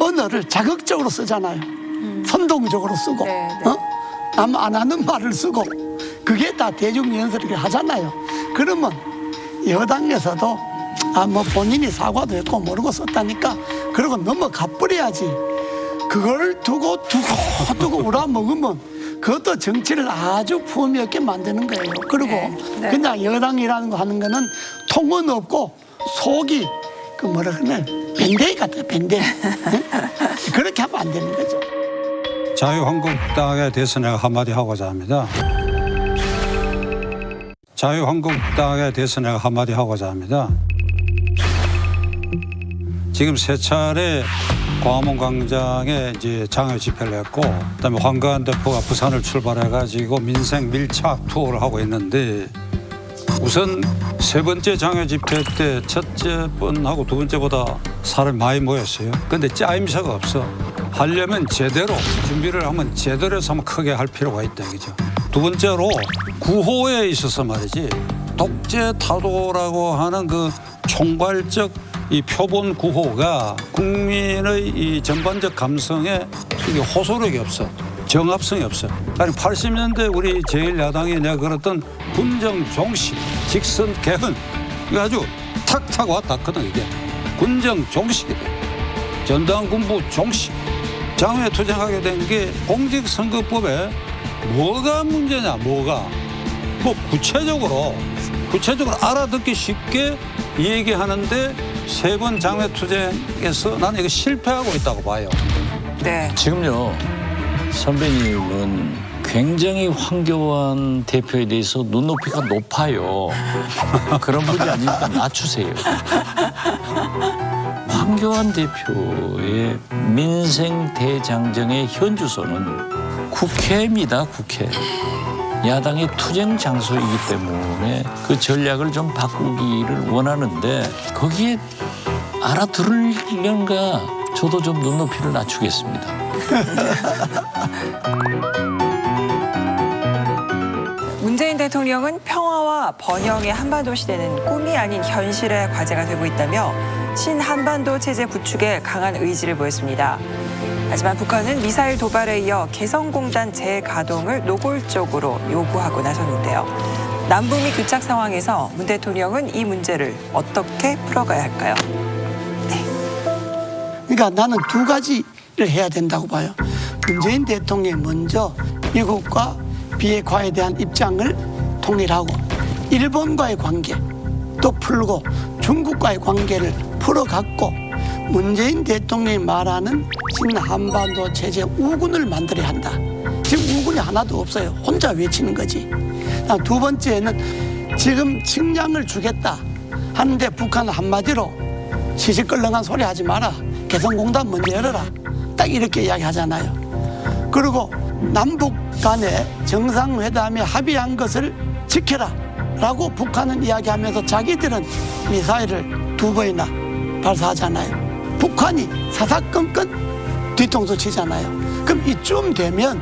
언어를 자극적으로 쓰잖아요. 선동적으로 쓰고 남 안 하는 말을 쓰고 그게 다 대중연설을 하잖아요. 그러면 여당에서도 본인이 사과도 했고 모르고 썼다니까 그러고 넘어가 버려야지. 그걸 두고 우라먹으면 그것도 정치를 아주 품위 없게 만드는 거예요. 그리고 그냥 여당이라는 거 하는 거는 통은 없고 속이 밴데이 같아요. 밴데이. 그렇게 하면 안 되는 거죠. 자유한국당에 대해서 내가 한마디 하고자 합니다. 자유한국당에 대해서 내가 한마디 하고자 합니다. 지금 세 차례 광화문 광장에 이제 장외 집회를 했고, 그다음에 황교안 대표가 부산을 출발해가지고 민생 밀착 투어를 하고 있는데 우선 세 번째 장외 집회 때 첫째 번하고 두 번째보다 사람이 많이 모였어요. 근데 짜임새가 없어. 하려면 제대로 준비를 하면 제대로 해서 한번 크게 할 필요가 있다 이거죠. 두 번째로 구호에 있어서 말이지 독재 타도라고 하는 그 총괄적 이 표본 구호가 국민의 이 전반적 감성에 이게 호소력이 없어. 정합성이 없어. 아니 80년대 우리 제1야당이 내가 그랬던 군정 종식, 직선 개헌 이거 아주 탁탁 왔다거든 이게. 군정 종식이다. 전당 군부 종식. 장외 투쟁하게 된 게 공직선거법에 뭐가 문제냐 뭐가. 뭐 구체적으로 알아듣기 쉽게 얘기하는데 세 번 장외 투쟁에서 나는 이거 실패하고 있다고 봐요. 네. 지금요. 선배님은 굉장히 황교안 대표에 대해서 눈높이가 높아요. 그런 분이 아니니까 낮추세요. 황교안 대표의 민생 대장정의 현주소는 국회입니다. 국회. 야당의 투쟁 장소이기 때문에 그 전략을 좀 바꾸기를 원하는데 거기에 알아들으려는가 저도 좀 눈높이를 낮추겠습니다. 문재인 대통령은 평화와 번영의 한반도 시대는 꿈이 아닌 현실의 과제가 되고 있다며 신한반도 체제 구축에 강한 의지를 보였습니다. 하지만 북한은 미사일 도발에 이어 개성공단 재가동을 노골적으로 요구하고 나섰는데요. 남북미 교착 상황에서 문 대통령은 이 문제를 어떻게 풀어가야 할까요? 그러니까 나는 두 가지를 해야 된다고 봐요. 문재인 대통령이 먼저 미국과 비핵화에 대한 입장을 통일하고 일본과의 관계 또 풀고 중국과의 관계를 풀어갖고 문재인 대통령이 말하는 신한반도 체제 우군을 만들어야 한다. 지금 우군이 하나도 없어요. 혼자 외치는 거지. 두 번째는 지금 식량을 주겠다 하는데 북한은 한마디로 시시껄렁한 소리 하지 마라. 개성공단 먼저 열어라. 딱 이렇게 이야기하잖아요. 그리고 남북 간의 정상회담에 합의한 것을 지켜라 라고 북한은 이야기하면서 자기들은 미사일을 2번이나 발사하잖아요. 북한이 사사건건 뒤통수 치잖아요. 그럼 이쯤 되면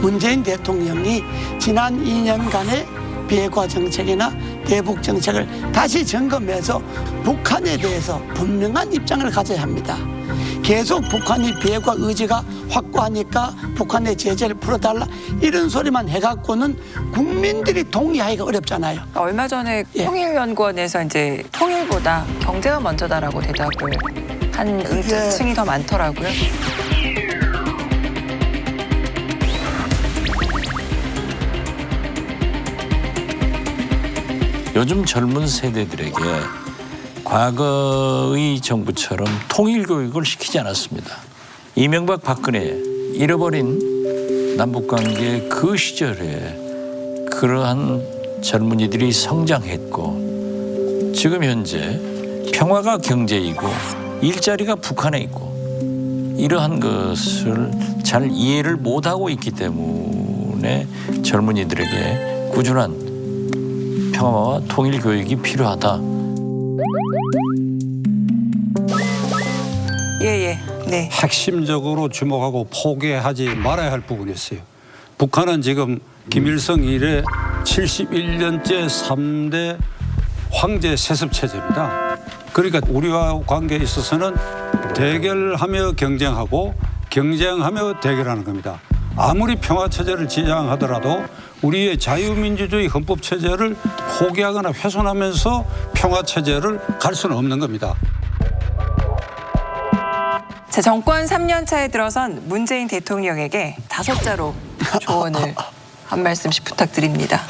문재인 대통령이 지난 2년간의 비핵화 정책이나 대북 정책을 다시 점검해서 북한에 대해서 분명한 입장을 가져야 합니다. 계속 북한이 비핵화 의지가 확고하니까 북한의 제재를 풀어달라 이런 소리만 해갖고는 국민들이 동의하기가 어렵잖아요. 얼마 전에 통일연구원에서 이제 통일보다 경제가 먼저다라고 대답을 한 층이 더 많더라고요. 요즘 젊은 세대들에게 과거의 정부처럼 통일교육을 시키지 않았습니다. 이명박 박근혜 잃어버린 남북관계 그 시절에 그러한 젊은이들이 성장했고 지금 현재 평화가 경제이고 일자리가 북한에 있고 이러한 것을 잘 이해를 못하고 있기 때문에 젊은이들에게 꾸준한 평화와 통일 교육이 필요하다. 네. 핵심적으로 주목하고 포기하지 말아야 할 부분이 있어요. 북한은 지금 김일성 이래 71년째 3대 황제 세습 체제입니다. 그러니까 우리와 관계에 있어서는 대결하며 경쟁하고 경쟁하며 대결하는 겁니다. 아무리 평화체제를 지향하더라도 우리의 자유민주주의 헌법체제를 포기하거나 훼손하면서 평화체제를 갈 수는 없는 겁니다. 자, 정권 3년 차에 들어선 문재인 대통령에게 5자로 조언을 한 말씀씩 부탁드립니다.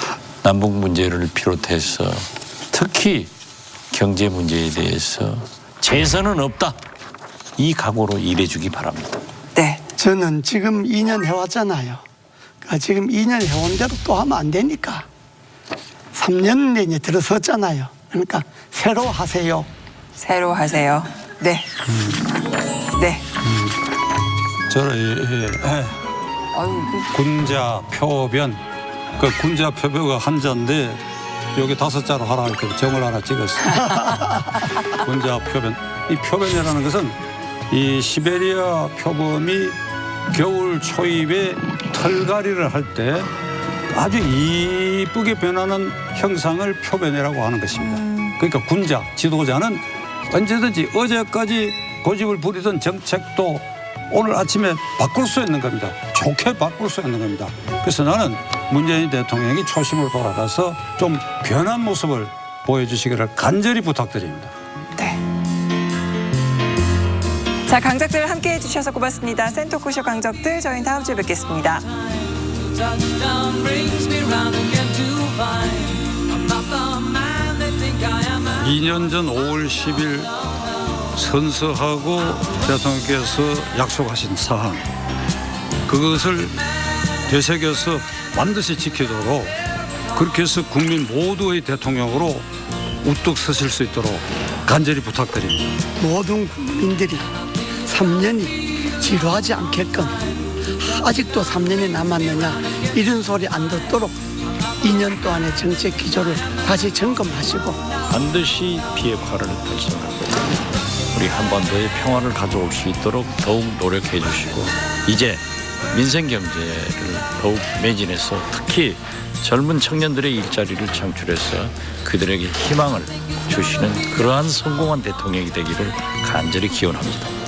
남북 문제를 비롯해서 특히 경제 문제에 대해서 재선은 없다. 이 각오로 일해주기 바랍니다. 네. 저는 지금 2년 해왔잖아요. 그러니까 지금 2년 해온 대로 또 하면 안 되니까 3년 내에 들어섰잖아요. 그러니까 새로 하세요. 새로 하세요. 네. 네. 저는 군자 표변, 그 군자 표변가 한자인데 여기 5자로 하라 이렇게 점을 하나 찍었어요. 군자 표변. 이 표변이라는 것은 이 시베리아 표범이 겨울 초입에 털갈이를 할 때 아주 이쁘게 변하는 형상을 표변이라고 하는 것입니다. 그러니까 군자, 지도자는 언제든지 어제까지 고집을 부리던 정책도 오늘 아침에 바꿀 수 있는 겁니다. 좋게 바꿀 수 있는 겁니다. 그래서 나는 문재인 대통령이 초심을 돌아가서 좀 변한 모습을 보여주시기를 간절히 부탁드립니다. 자, 강적들 함께 해주셔서 고맙습니다. 센터코쇼 강적들, 저희는 다음 주에 뵙겠습니다. 2년 전 5월 10일 선서하고 대통령께서 약속하신 사항, 그것을 되새겨서 반드시 지키도록 그렇게 해서 국민 모두의 대통령으로 우뚝 서실 수 있도록 간절히 부탁드립니다. 모든 국민들이 3년이 지루하지 않게끔 아직도 3년이 남았느냐 이런 소리 안 듣도록 2년 동안의 정책 기조를 다시 점검하시고 반드시 비핵화를 달성하고 우리 한반도의 평화를 가져올 수 있도록 더욱 노력해 주시고 이제 민생 경제를 더욱 매진해서 특히 젊은 청년들의 일자리를 창출해서 그들에게 희망을 주시는 그러한 성공한 대통령이 되기를 간절히 기원합니다.